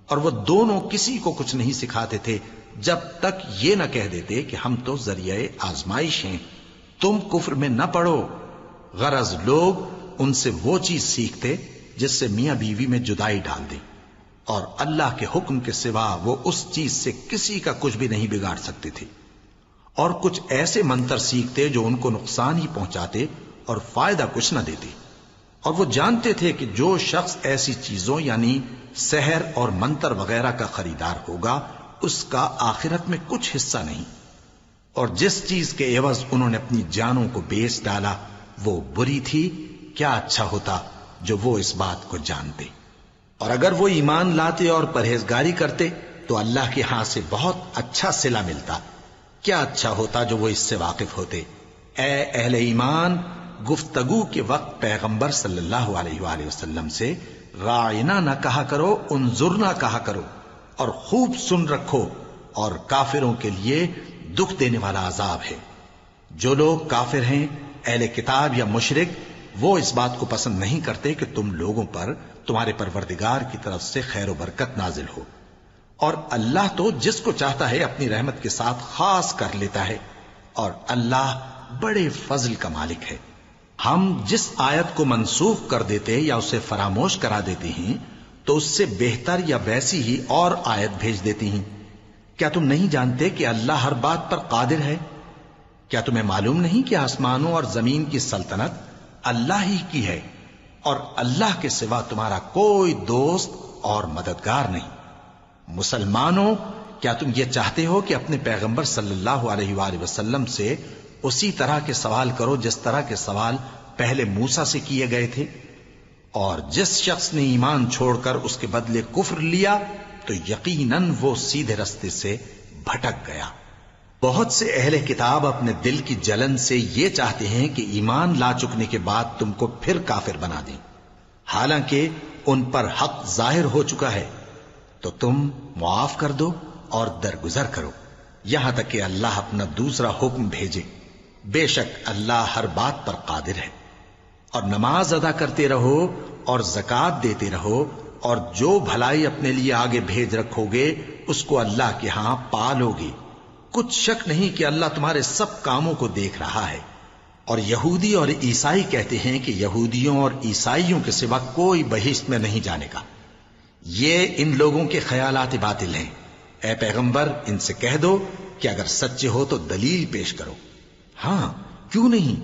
اور وہ دونوں کسی کو کچھ نہیں سکھاتے تھے جب تک یہ نہ کہہ دیتے کہ ہم تو ذریعہ آزمائش ہیں، تم کفر میں نہ پڑو۔ غرض لوگ ان سے وہ چیز سیکھتے جس سے میاں بیوی میں جدائی ڈال دیں، اور اللہ کے حکم کے سوا وہ اس چیز سے کسی کا کچھ بھی نہیں بگاڑ سکتے تھے، اور کچھ ایسے منتر سیکھتے جو ان کو نقصان ہی پہنچاتے اور فائدہ کچھ نہ دیتے، اور وہ جانتے تھے کہ جو شخص ایسی چیزوں یعنی سحر اور منتر وغیرہ کا خریدار ہوگا اس کا آخرت میں کچھ حصہ نہیں، اور جس چیز کے عوض انہوں نے اپنی جانوں کو بیچ ڈالا وہ بری تھی، کیا اچھا ہوتا جو وہ اس بات کو جانتے۔ اور اگر وہ ایمان لاتے اور پرہیزگاری کرتے تو اللہ کے ہاں سے بہت اچھا صلہ ملتا، کیا اچھا ہوتا جو وہ اس سے واقف ہوتے۔ اے اہل ایمان، گفتگو کے وقت پیغمبر صلی اللہ علیہ وآلہ وسلم سے رائنا نہ کہا کرو، انظرنا کہا کرو، اور خوب سن رکھو، اور کافروں کے لیے دکھ دینے والا عذاب ہے۔ جو لوگ کافر ہیں، اہل کتاب یا مشرک، وہ اس بات کو پسند نہیں کرتے کہ تم لوگوں پر تمہارے پروردگار کی طرف سے خیر و برکت نازل ہو، اور اللہ تو جس کو چاہتا ہے اپنی رحمت کے ساتھ خاص کر لیتا ہے، اور اللہ بڑے فضل کا مالک ہے۔ ہم جس آیت کو منسوخ کر دیتے یا اسے فراموش کرا دیتے ہیں تو اس سے بہتر یا ویسی ہی اور آیت بھیج دیتی ہیں۔ کیا تم نہیں جانتے کہ اللہ ہر بات پر قادر ہے؟ کیا تمہیں معلوم نہیں کہ آسمانوں اور زمین کی سلطنت اللہ ہی کی ہے، اور اللہ کے سوا تمہارا کوئی دوست اور مددگار نہیں؟ مسلمانوں، کیا تم یہ چاہتے ہو کہ اپنے پیغمبر صلی اللہ علیہ وآلہ وسلم سے اسی طرح کے سوال کرو جس طرح کے سوال پہلے موسیٰ سے کیے گئے تھے؟ اور جس شخص نے ایمان چھوڑ کر اس کے بدلے کفر لیا تو یقیناً وہ سیدھے رستے سے بھٹک گیا۔ بہت سے اہل کتاب اپنے دل کی جلن سے یہ چاہتے ہیں کہ ایمان لا چکنے کے بعد تم کو پھر کافر بنا دیں، حالانکہ ان پر حق ظاہر ہو چکا ہے۔ تو تم معاف کر دو اور درگزر کرو یہاں تک کہ اللہ اپنا دوسرا حکم بھیجے۔ بے شک اللہ ہر بات پر قادر ہے۔ اور نماز ادا کرتے رہو اور زکوٰۃ دیتے رہو، اور جو بھلائی اپنے لیے آگے بھیج رکھو گے اس کو اللہ کے ہاں پالو گے۔ کچھ شک نہیں کہ اللہ تمہارے سب کاموں کو دیکھ رہا ہے۔ اور یہودی اور عیسائی کہتے ہیں کہ یہودیوں اور عیسائیوں کے سوا کوئی بہشت میں نہیں جانے گا۔ یہ ان لوگوں کے خیالات باطل ہیں۔ اے پیغمبر، ان سے کہہ دو کہ اگر سچے ہو تو دلیل پیش کرو۔ ہاں، کیوں نہیں؟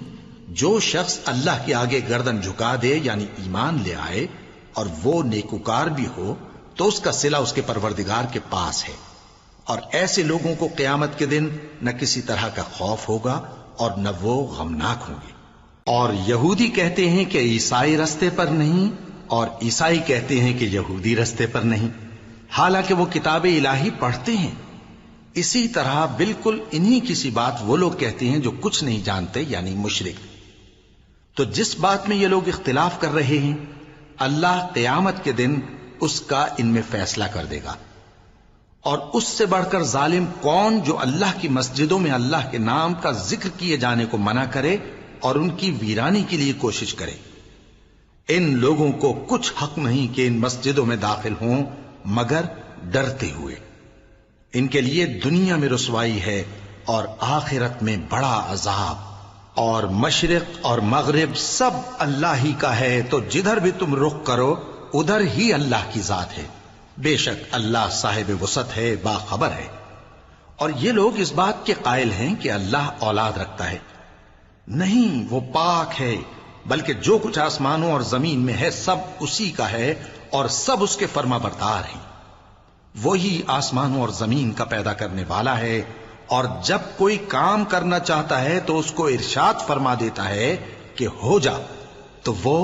جو شخص اللہ کے آگے گردن جھکا دے یعنی ایمان لے آئے اور وہ نیکوکار بھی ہو تو اس کا صلہ اس کے پروردگار کے پاس ہے، اور ایسے لوگوں کو قیامت کے دن نہ کسی طرح کا خوف ہوگا اور نہ وہ غمناک ہوں گے۔ اور یہودی کہتے ہیں کہ عیسائی رستے پر نہیں، اور عیسائی کہتے ہیں کہ یہودی رستے پر نہیں، حالانکہ وہ کتاب الہی پڑھتے ہیں۔ اسی طرح بالکل انہی کسی بات وہ لوگ کہتے ہیں جو کچھ نہیں جانتے یعنی مشرک۔ تو جس بات میں یہ لوگ اختلاف کر رہے ہیں اللہ قیامت کے دن اس کا ان میں فیصلہ کر دے گا۔ اور اس سے بڑھ کر ظالم کون جو اللہ کی مسجدوں میں اللہ کے نام کا ذکر کیے جانے کو منع کرے اور ان کی ویرانی کے لیے کوشش کرے۔ ان لوگوں کو کچھ حق نہیں کہ ان مسجدوں میں داخل ہوں مگر ڈرتے ہوئے۔ ان کے لیے دنیا میں رسوائی ہے اور آخرت میں بڑا عذاب۔ اور مشرق اور مغرب سب اللہ ہی کا ہے، تو جدھر بھی تم رخ کرو ادھر ہی اللہ کی ذات ہے۔ بے شک اللہ صاحب وسعت ہے، باخبر ہے۔ اور یہ لوگ اس بات کے قائل ہیں کہ اللہ اولاد رکھتا ہے۔ نہیں، وہ پاک ہے، بلکہ جو کچھ آسمانوں اور زمین میں ہے سب اسی کا ہے، اور سب اس کے فرما بردار ہیں۔ وہی آسمانوں اور زمین کا پیدا کرنے والا ہے، اور جب کوئی کام کرنا چاہتا ہے تو اس کو ارشاد فرما دیتا ہے کہ ہو جا، تو وہ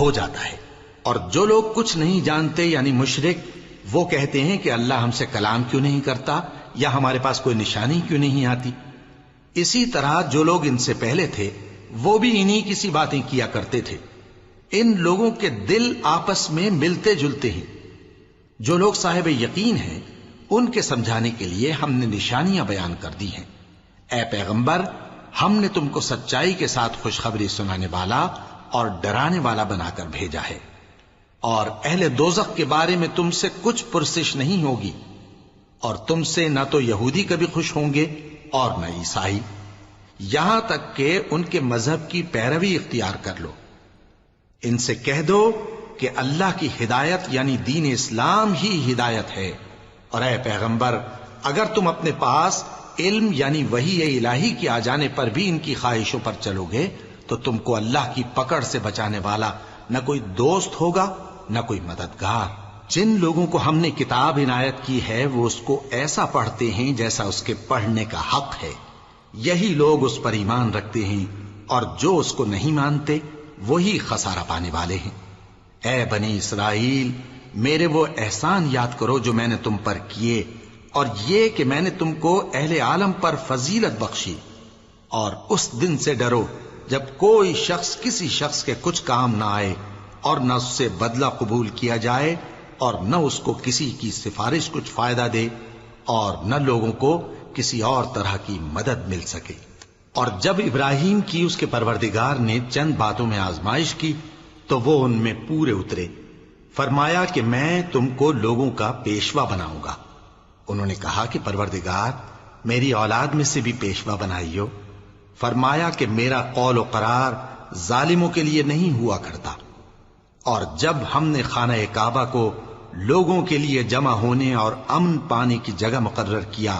ہو جاتا ہے۔ اور جو لوگ کچھ نہیں جانتے یعنی مشرک، وہ کہتے ہیں کہ اللہ ہم سے کلام کیوں نہیں کرتا، یا ہمارے پاس کوئی نشانی کیوں نہیں آتی۔ اسی طرح جو لوگ ان سے پہلے تھے وہ بھی انہی کسی باتیں کیا کرتے تھے۔ ان لوگوں کے دل آپس میں ملتے جلتے ہیں۔ جو لوگ صاحب یقین ہیں ان کے سمجھانے کے لیے ہم نے نشانیاں بیان کر دی ہیں۔ اے پیغمبر، ہم نے تم کو سچائی کے ساتھ خوشخبری سنانے والا اور ڈرانے والا بنا کر بھیجا ہے، اور اہل دوزخ کے بارے میں تم سے کچھ پرسش نہیں ہوگی، اور تم سے نہ تو یہودی کبھی خوش ہوں گے اور نہ عیسائی، یہاں تک کہ ان کے مذہب کی پیروی اختیار کر لو۔ ان سے کہہ دو کہ اللہ کی ہدایت یعنی دین اسلام ہی ہدایت ہے، اور اے پیغمبر اگر تم اپنے پاس علم یعنی وحی الہی کے آ جانے پر بھی ان کی خواہشوں پر چلو گے تو تم کو اللہ کی پکڑ سے بچانے والا نہ کوئی دوست ہوگا نہ کوئی مددگار۔ جن لوگوں کو ہم نے کتاب عنایت کی ہے وہ اس کو ایسا پڑھتے ہیں جیسا اس کے پڑھنے کا حق ہے، یہی لوگ اس پر ایمان رکھتے ہیں، اور جو اس کو نہیں مانتے وہی خسارہ پانے والے ہیں۔ اے بنی اسرائیل، میرے وہ احسان یاد کرو جو میں نے تم پر کیے، اور یہ کہ میں نے تم کو اہل عالم پر فضیلت بخشی، اور اس دن سے ڈرو جب کوئی شخص کسی شخص کے کچھ کام نہ آئے اور نہ اس سے بدلہ قبول کیا جائے اور نہ اس کو کسی کی سفارش کچھ فائدہ دے اور نہ لوگوں کو کسی اور طرح کی مدد مل سکے۔ اور جب ابراہیم کی اس کے پروردگار نے چند باتوں میں آزمائش کی تو وہ ان میں پورے اترے۔ فرمایا کہ میں تم کو لوگوں کا پیشوا بناؤں گا۔ انہوں نے کہا کہ پروردگار میری اولاد میں سے بھی پیشوا بنائیو۔ فرمایا کہ میرا قول و قرار ظالموں کے لیے نہیں ہوا کرتا۔ اور جب ہم نے خانہ کعبہ کو لوگوں کے لیے جمع ہونے اور امن پانے کی جگہ مقرر کیا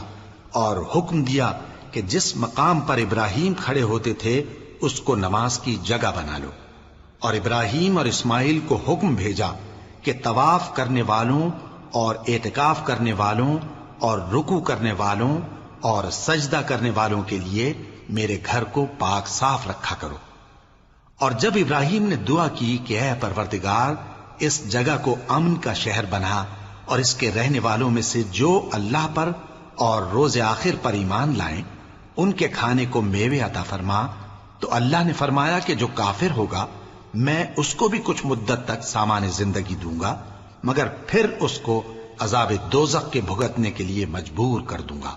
اور حکم دیا کہ جس مقام پر ابراہیم کھڑے ہوتے تھے اس کو نماز کی جگہ بنا لو، اور ابراہیم اور اسماعیل کو حکم بھیجا کہ طواف کرنے والوں اور اعتکاف کرنے والوں اور رکوع کرنے والوں اور سجدہ کرنے والوں کے لیے میرے گھر کو پاک صاف رکھا کرو۔ اور جب ابراہیم نے دعا کی کہ اے پروردگار اس جگہ کو امن کا شہر بنا اور اس کے رہنے والوں میں سے جو اللہ پر اور روز آخر پر ایمان لائیں ان کے کھانے کو میوے عطا فرما، تو اللہ نے فرمایا کہ جو کافر ہوگا میں اس کو بھی کچھ مدت تک سامان زندگی دوں گا، مگر پھر اس کو عذاب دوزخ کے بھگتنے کے لیے مجبور کر دوں گا،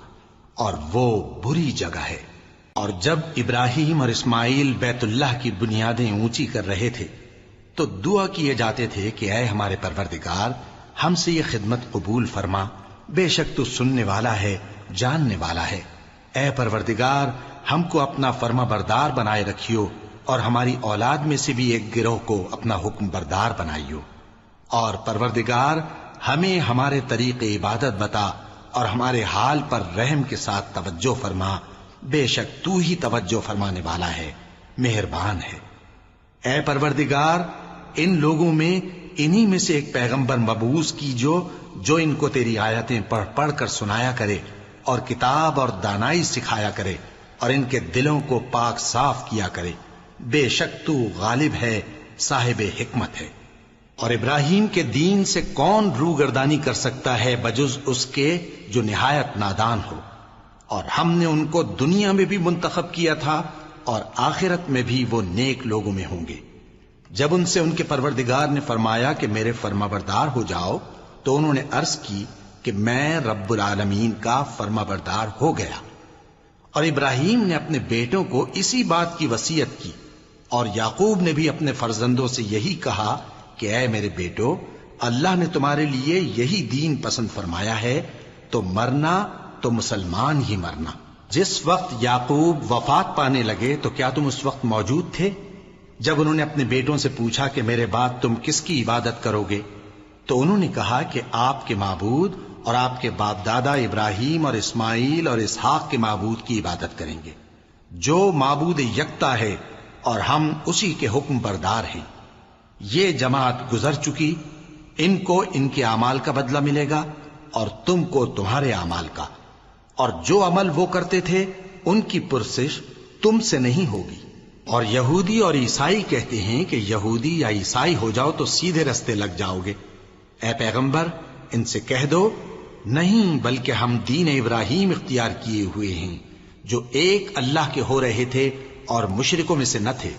اور وہ بری جگہ ہے۔ اور جب ابراہیم اور اسماعیل بیت اللہ کی بنیادیں اونچی کر رہے تھے تو دعا کیے جاتے تھے کہ اے ہمارے پروردگار ہم سے یہ خدمت قبول فرما، بے شک تو سننے والا ہے، جاننے والا ہے۔ اے پروردگار ہم کو اپنا فرما بردار بنائے رکھیو اور ہماری اولاد میں سے بھی ایک گروہ کو اپنا حکم بردار بنائیو، اور پروردگار ہمیں ہمارے طریق عبادت بتا اور ہمارے حال پر رحم کے ساتھ توجہ فرما، بے شک تو ہی توجہ فرمانے والا ہے، مہربان ہے۔ اے پروردگار ان لوگوں میں انہی میں سے ایک پیغمبر مبعوث کیجو جو ان کو تیری آیتیں پڑھ پڑھ کر سنایا کرے اور کتاب اور دانائی سکھایا کرے اور ان کے دلوں کو پاک صاف کیا کرے، بے شک تو غالب ہے، صاحب حکمت ہے۔ اور ابراہیم کے دین سے کون روگردانی کر سکتا ہے بجز اس کے جو نہایت نادان ہو؟ اور ہم نے ان کو دنیا میں بھی منتخب کیا تھا اور آخرت میں بھی وہ نیک لوگوں میں ہوں گے۔ جب ان سے ان کے پروردگار نے فرمایا کہ میرے فرما بردار ہو جاؤ تو انہوں نے عرض کی کہ میں رب العالمین کا فرما بردار ہو گیا۔ اور ابراہیم نے اپنے بیٹوں کو اسی بات کی وصیت کی، اور یعقوب نے بھی اپنے فرزندوں سے یہی کہا کہ اے میرے بیٹو، اللہ نے تمہارے لیے یہی دین پسند فرمایا ہے، تو مرنا تو مسلمان ہی مرنا۔ جس وقت یعقوب وفات پانے لگے تو کیا تم اس وقت موجود تھے جب انہوں نے اپنے بیٹوں سے پوچھا کہ میرے بعد تم کس کی عبادت کرو گے؟ تو انہوں نے کہا کہ آپ کے معبود اور آپ کے باپ دادا ابراہیم اور اسماعیل اور اسحاق کے معبود کی عبادت کریں گے، جو معبود یکتا ہے اور ہم اسی کے حکم بردار ہیں۔ یہ جماعت گزر چکی، ان کو ان کے اعمال کا بدلہ ملے گا اور تم کو تمہارے اعمال کا، اور جو عمل وہ کرتے تھے ان کی پرسش تم سے نہیں ہوگی۔ اور یہودی اور عیسائی کہتے ہیں کہ یہودی یا عیسائی ہو جاؤ تو سیدھے رستے لگ جاؤ گے۔ اے پیغمبر ان سے کہہ دو نہیں، بلکہ ہم دین ابراہیم اختیار کیے ہوئے ہیں جو ایک اللہ کے ہو رہے تھے اور مشرکوں میں سے نہ تھے۔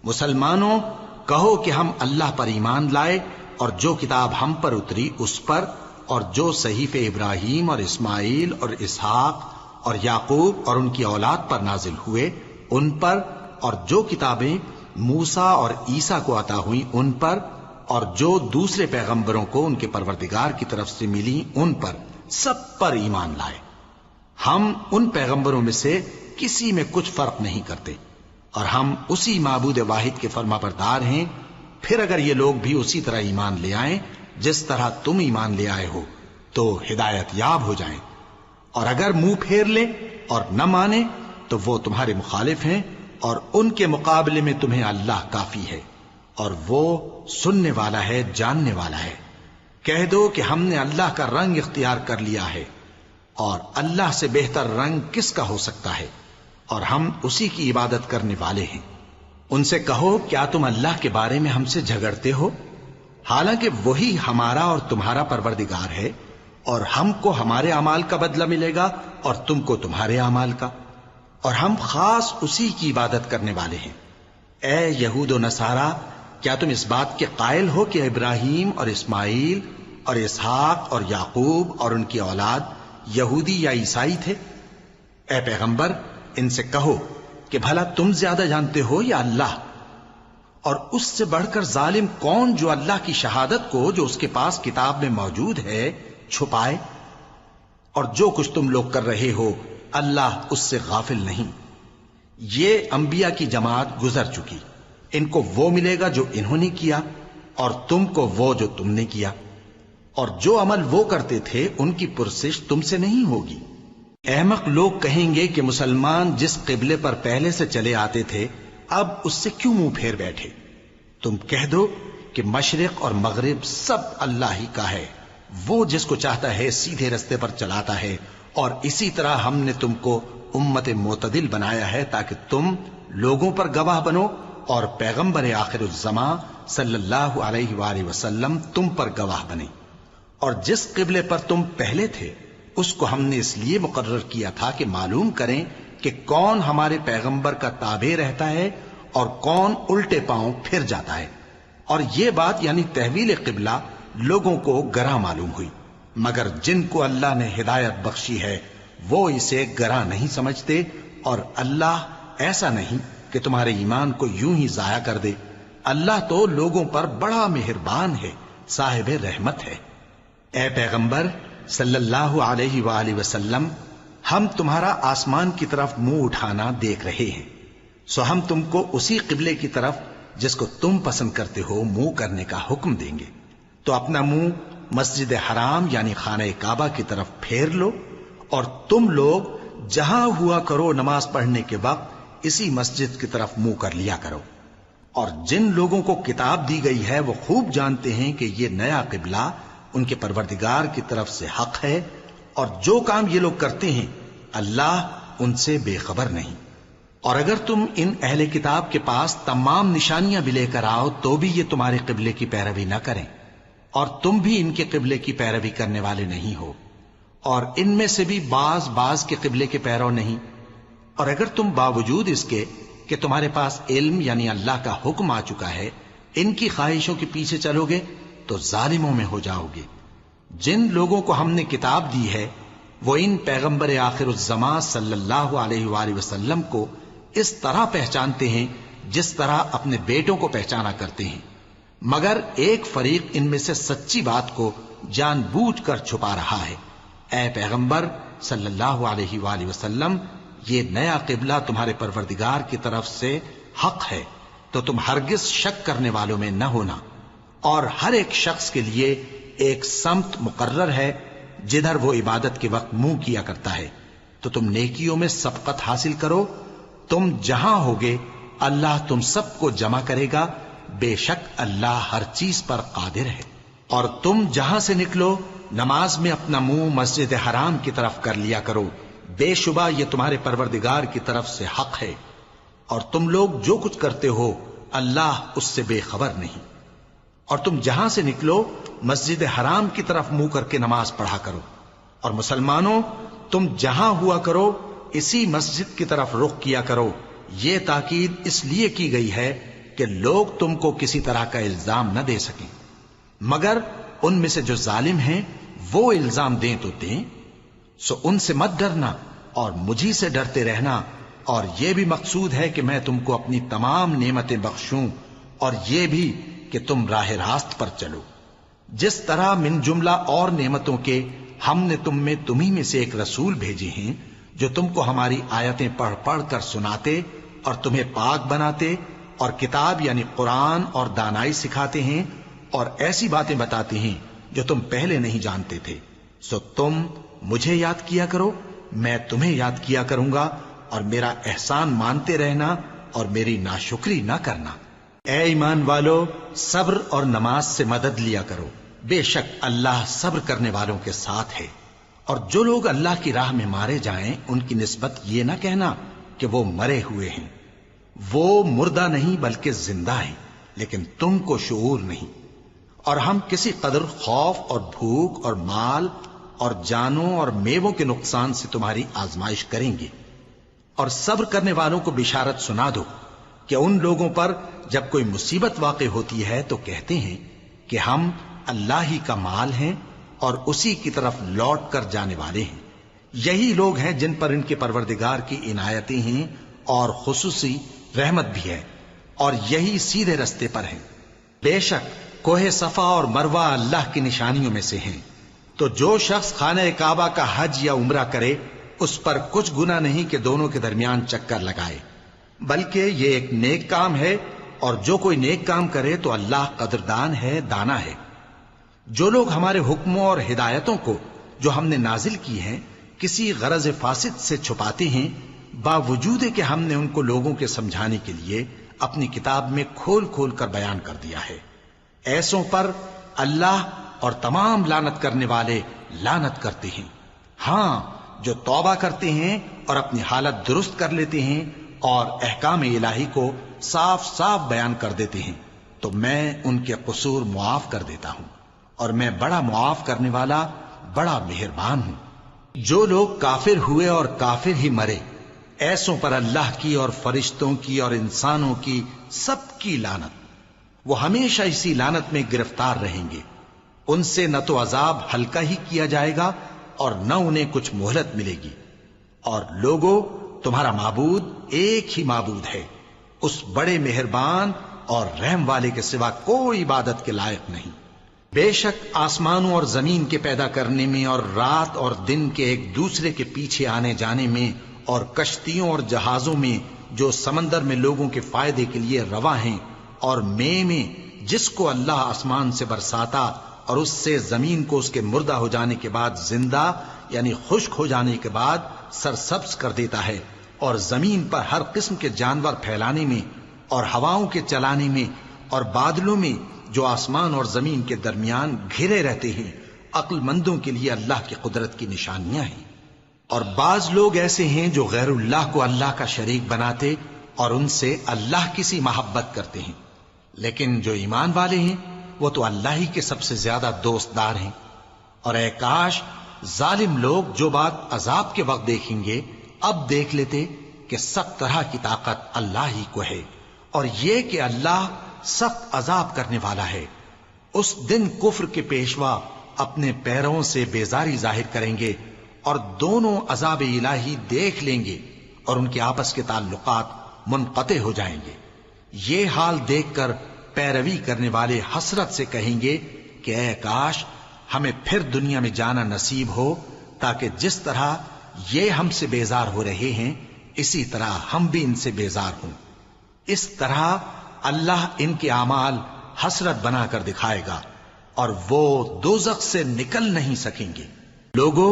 مسلمانوں کہو کہ ہم اللہ پر ایمان لائے اور جو کتاب ہم پر اتری اس پر، اور جو صحیفے ابراہیم اور اسماعیل اور اسحاق اور یعقوب اور ان کی اولاد پر نازل ہوئے ان پر، اور جو کتابیں موسیٰ اور عیسیٰ کو عطا ہوئیں ان پر، اور جو دوسرے پیغمبروں کو ان کے پروردگار کی طرف سے ملی ان پر، سب پر ایمان لائے۔ ہم ان پیغمبروں میں سے کسی میں کچھ فرق نہیں کرتے، اور ہم اسی معبود واحد کے فرما بردار ہیں۔ پھر اگر یہ لوگ بھی اسی طرح ایمان لے آئیں جس طرح تم ایمان لے آئے ہو تو ہدایت یاب ہو جائیں، اور اگر منہ پھیر لیں اور نہ مانے تو وہ تمہارے مخالف ہیں، اور ان کے مقابلے میں تمہیں اللہ کافی ہے، اور وہ سننے والا ہے، جاننے والا ہے۔ کہہ دو کہ ہم نے اللہ کا رنگ اختیار کر لیا ہے، اور اللہ سے بہتر رنگ کس کا ہو سکتا ہے، اور ہم اسی کی عبادت کرنے والے ہیں۔ ان سے کہو کیا تم اللہ کے بارے میں ہم سے جھگڑتے ہو، حالانکہ وہی ہمارا اور تمہارا پروردگار ہے، اور ہم کو ہمارے اعمال کا بدلہ ملے گا اور تم کو تمہارے اعمال کا۔ اور ہم خاص اسی کی عبادت کرنے والے ہیں۔ اے یہود و نصارا، کیا تم اس بات کے قائل ہو کہ ابراہیم اور اسماعیل اور اسحاق اور یعقوب اور ان کی اولاد یہودی یا عیسائی تھے؟ اے پیغمبر، ان سے کہو کہ بھلا تم زیادہ جانتے ہو یا اللہ؟ اور اس سے بڑھ کر ظالم کون جو اللہ کی شہادت کو جو اس کے پاس کتاب میں موجود ہے چھپائے؟ اور جو کچھ تم لوگ کر رہے ہو اللہ اس سے غافل نہیں۔ یہ انبیاء کی جماعت گزر چکی، ان کو وہ ملے گا جو انہوں نے کیا، اور تم کو وہ جو تم نے کیا، اور جو عمل وہ کرتے تھے ان کی پرسش تم سے نہیں ہوگی۔ احمق لوگ کہیں گے کہ مسلمان جس قبلے پر پہلے سے چلے آتے تھے اب اس سے کیوں منہ پھیر بیٹھے؟ تم کہہ دو کہ مشرق اور مغرب سب اللہ ہی کا ہے، وہ جس کو چاہتا ہے سیدھے رستے پر چلاتا ہے، اور اسی طرح ہم نے تم کو امت معتدل بنایا ہے تاکہ تم لوگوں پر گواہ بنو اور پیغمبر آخر الزمان صلی اللہ علیہ وآلہ وسلم تم پر گواہ بنے۔ اور جس قبلے پر تم پہلے تھے اس کو ہم نے اس لیے مقرر کیا تھا کہ معلوم کریں کہ کون ہمارے پیغمبر کا تابع رہتا ہے اور کون الٹے پاؤں پھر جاتا ہے۔ اور یہ بات یعنی تحویل قبلہ لوگوں کو گراں معلوم ہوئی، مگر جن کو اللہ نے ہدایت بخشی ہے وہ اسے گراں نہیں سمجھتے، اور اللہ ایسا نہیں کہ تمہارے ایمان کو یوں ہی ضائع کر دے۔ اللہ تو لوگوں پر بڑا مہربان ہے، صاحب رحمت ہے۔ اے پیغمبر صلی اللہ علیہ وآلہ وسلم، ہم تمہارا آسمان کی طرف منہ اٹھانا دیکھ رہے ہیں، سو ہم تم کو اسی قبلے کی طرف جس کو تم پسند کرتے ہو منہ کرنے کا حکم دیں گے۔ تو اپنا منہ مسجد حرام یعنی خانہ کعبہ کی طرف پھیر لو، اور تم لوگ جہاں ہوا کرو نماز پڑھنے کے وقت اسی مسجد کی طرف منہ کر لیا کرو۔ اور جن لوگوں کو کتاب دی گئی ہے وہ خوب جانتے ہیں کہ یہ نیا قبلہ ان کے پروردگار کی طرف سے حق ہے، اور جو کام یہ لوگ کرتے ہیں اللہ ان سے بے خبر نہیں۔ اور اگر تم ان اہل کتاب کے پاس تمام نشانیاں بھی لے کر آؤ تو بھی یہ تمہارے قبلے کی پیروی نہ کریں، اور تم بھی ان کے قبلے کی پیروی کرنے والے نہیں ہو، اور ان میں سے بھی بعض کے قبلے کے پیرو نہیں۔ اور اگر تم باوجود اس کے کہ تمہارے پاس علم یعنی اللہ کا حکم آ چکا ہے ان کی خواہشوں کے پیچھے چلو گے تو ظالموں میں ہو جاؤ گے۔ جن لوگوں کو ہم نے کتاب دی ہے وہ ان پیغمبر آخر الزمان صلی اللہ علیہ وآلہ وسلم کو اس طرح پہچانتے ہیں جس طرح اپنے بیٹوں کو پہچانا کرتے ہیں، مگر ایک فریق ان میں سے سچی بات کو جان بوجھ کر چھپا رہا ہے۔ اے پیغمبر صلی اللہ علیہ وآلہ وسلم، یہ نیا قبلہ تمہارے پروردگار کی طرف سے حق ہے، تو تم ہرگز شک کرنے والوں میں نہ ہونا، اور ہر ایک شخص کے لیے ایک سمت مقرر ہے جدھر وہ عبادت کے وقت منہ کیا کرتا ہے، تو تم نیکیوں میں سبقت حاصل کرو۔ تم جہاں ہوگے اللہ تم سب کو جمع کرے گا، بے شک اللہ ہر چیز پر قادر ہے۔ اور تم جہاں سے نکلو نماز میں اپنا منہ مسجد حرام کی طرف کر لیا کرو، بے شبہ یہ تمہارے پروردگار کی طرف سے حق ہے، اور تم لوگ جو کچھ کرتے ہو اللہ اس سے بے خبر نہیں۔ اور تم جہاں سے نکلو مسجد حرام کی طرف منہ کر کے نماز پڑھا کرو، اور مسلمانوں تم جہاں ہوا کرو اسی مسجد کی طرف رخ کیا کرو۔ یہ تاکید اس لیے کی گئی ہے کہ لوگ تم کو کسی طرح کا الزام نہ دے سکیں، مگر ان میں سے جو ظالم ہیں وہ الزام دیں تو دیں، سو ان سے مت ڈرنا اور مجھی سے ڈرتے رہنا، اور یہ بھی مقصود ہے کہ میں تم کو اپنی تمام نعمتیں بخشوں، اور یہ بھی کہ تم راہ راست پر چلو۔ جس طرح من جملہ اور نعمتوں کے ہم نے تمہیں میں سے ایک رسول بھیجے ہیں جو تم کو ہماری آیتیں پڑھ پڑھ کر سناتے اور تمہیں پاک بناتے، اور کتاب یعنی قرآن اور دانائی سکھاتے ہیں، اور ایسی باتیں بتاتے ہیں جو تم پہلے نہیں جانتے تھے، سو تم مجھے یاد کیا کرو، میں تمہیں یاد کیا کروں گا، اور میرا احسان مانتے رہنا اور میری ناشکری نہ کرنا۔ اے ایمان والو، صبر اور نماز سے مدد لیا کرو، بے شک اللہ صبر کرنے والوں کے ساتھ ہے۔ اور جو لوگ اللہ کی راہ میں مارے جائیں ان کی نسبت یہ نہ کہنا کہ وہ مرے ہوئے ہیں، وہ مردہ نہیں بلکہ زندہ ہیں، لیکن تم کو شعور نہیں۔ اور ہم کسی قدر خوف اور بھوک اور مال اور جانوں اور میووں کے نقصان سے تمہاری آزمائش کریں گے، اور صبر کرنے والوں کو بشارت سنا دو کہ ان لوگوں پر جب کوئی مصیبت واقع ہوتی ہے تو کہتے ہیں کہ ہم اللہ ہی کا مال ہیں اور اسی کی طرف لوٹ کر جانے والے ہیں۔ یہی لوگ ہیں جن پر ان کے پروردگار کی عنایتیں ہیں اور خصوصی رحمت بھی ہے، اور یہی سیدھے رستے پر ہیں۔ بے شک کوہ صفا اور مروہ اللہ کی نشانیوں میں سے ہیں، تو جو شخص خانہ کعبہ کا حج یا عمرہ کرے اس پر کچھ گناہ نہیں کہ دونوں کے درمیان چکر لگائے، بلکہ یہ ایک نیک کام ہے، اور جو کوئی نیک کام کرے تو اللہ قدردان ہے، دانا ہے۔ جو لوگ ہمارے حکموں اور ہدایتوں کو جو ہم نے نازل کی ہیں کسی غرض فاسد سے چھپاتے ہیں، باوجود کہ ہم نے ان کو لوگوں کے سمجھانے کے لیے اپنی کتاب میں کھول کھول کر بیان کر دیا ہے، ایسوں پر اللہ اور تمام لعنت کرنے والے لعنت کرتے ہیں۔ ہاں، جو توبہ کرتے ہیں اور اپنی حالت درست کر لیتے ہیں اور احکام الہی کو صاف صاف بیان کر دیتے ہیں تو میں ان کے قصور معاف کر دیتا ہوں، اور میں بڑا معاف کرنے والا بڑا مہربان ہوں۔ جو لوگ کافر ہوئے اور کافر ہی مرے، ایسوں پر اللہ کی اور فرشتوں کی اور انسانوں کی سب کی لعنت، وہ ہمیشہ اسی لعنت میں گرفتار رہیں گے۔ ان سے نہ تو عذاب ہلکا ہی کیا جائے گا اور نہ انہیں کچھ مہلت ملے گی۔ اور لوگوں، تمہارا معبود ایک ہی معبود ہے، اس بڑے مہربان اور رحم والے کے سوا کوئی عبادت کے لائق نہیں۔ بے شک آسمانوں اور زمین کے پیدا کرنے میں اور رات اور دن کے ایک دوسرے کے پیچھے آنے جانے میں اور کشتیوں اور جہازوں میں جو سمندر میں لوگوں کے فائدے کے لیے رواں ہیں، اور میں جس کو اللہ آسمان سے برساتا اور اس سے زمین کو اس کے مردہ ہو جانے کے بعد زندہ یعنی خشک ہو جانے کے بعد سرسبز کر دیتا ہے، اور زمین پر ہر قسم کے جانور پھیلانے میں اور ہواؤں کے چلانے میں اور بادلوں میں جو آسمان اور زمین کے درمیان گھرے رہتے ہیں، عقل مندوں کے لیے اللہ کی قدرت کی نشانیاں ہیں۔ اور بعض لوگ ایسے ہیں جو غیر اللہ کو اللہ کا شریک بناتے اور ان سے اللہ کی سی محبت کرتے ہیں، لیکن جو ایمان والے ہیں وہ تو اللہ ہی کے سب سے زیادہ دوستدار ہیں۔ اور اے کاش ظالم لوگ جو بات عذاب کے وقت دیکھیں گے اب دیکھ لیتے کہ سب طرح کی طاقت اللہ ہی کو ہے، اور یہ کہ اللہ سخت عذاب کرنے والا ہے۔ اس دن کفر کے پیشوا اپنے پیروں سے بیزاری ظاہر کریں گے اور دونوں عذاب الہی دیکھ لیں گے اور ان کے آپس کے تعلقات منقطع ہو جائیں گے۔ یہ حال دیکھ کر پیروی کرنے والے حسرت سے کہیں گے کہ اے کاش ہمیں پھر دنیا میں جانا نصیب ہو، تاکہ جس طرح یہ ہم سے بیزار ہو رہے ہیں اسی طرح ہم بھی ان سے بیزار ہوں۔ اس طرح اللہ ان کے اعمال حسرت بنا کر دکھائے گا اور وہ دوزخ سے نکل نہیں سکیں گے۔ لوگوں،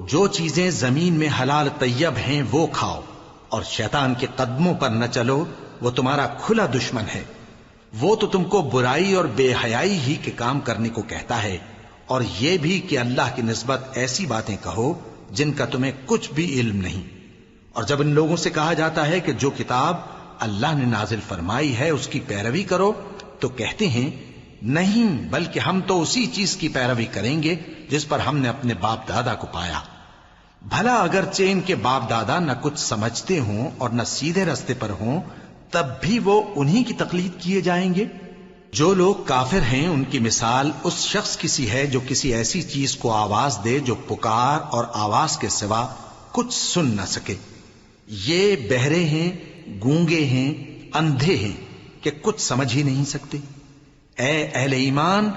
جو چیزیں زمین میں حلال طیب ہیں وہ کھاؤ، اور شیطان کے قدموں پر نہ چلو، وہ تمہارا کھلا دشمن ہے۔ وہ تو تم کو برائی اور بے حیائی ہی کے کام کرنے کو کہتا ہے، اور یہ بھی کہ اللہ کی نسبت ایسی باتیں کہو جن کا تمہیں کچھ بھی علم نہیں۔ اور جب ان لوگوں سے کہا جاتا ہے کہ جو کتاب اللہ نے نازل فرمائی ہے اس کی پیروی کرو، تو کہتے ہیں نہیں، بلکہ ہم تو اسی چیز کی پیروی کریں گے جس پر ہم نے اپنے باپ دادا کو پایا۔ بھلا اگرچہ ان کے باپ دادا نہ کچھ سمجھتے ہوں اور نہ سیدھے راستے پر ہوں، تب بھی وہ انہی کی تقلید کیے جائیں گے۔ جو لوگ کافر ہیں ان کی مثال اس شخص کی سی ہے جو کسی ایسی چیز کو آواز دے جو پکار اور آواز کے سوا کچھ سن نہ سکے۔ یہ بہرے ہیں، گونگے ہیں، اندھے ہیں کہ کچھ سمجھ ہی نہیں سکتے۔ اے اہل ایمان،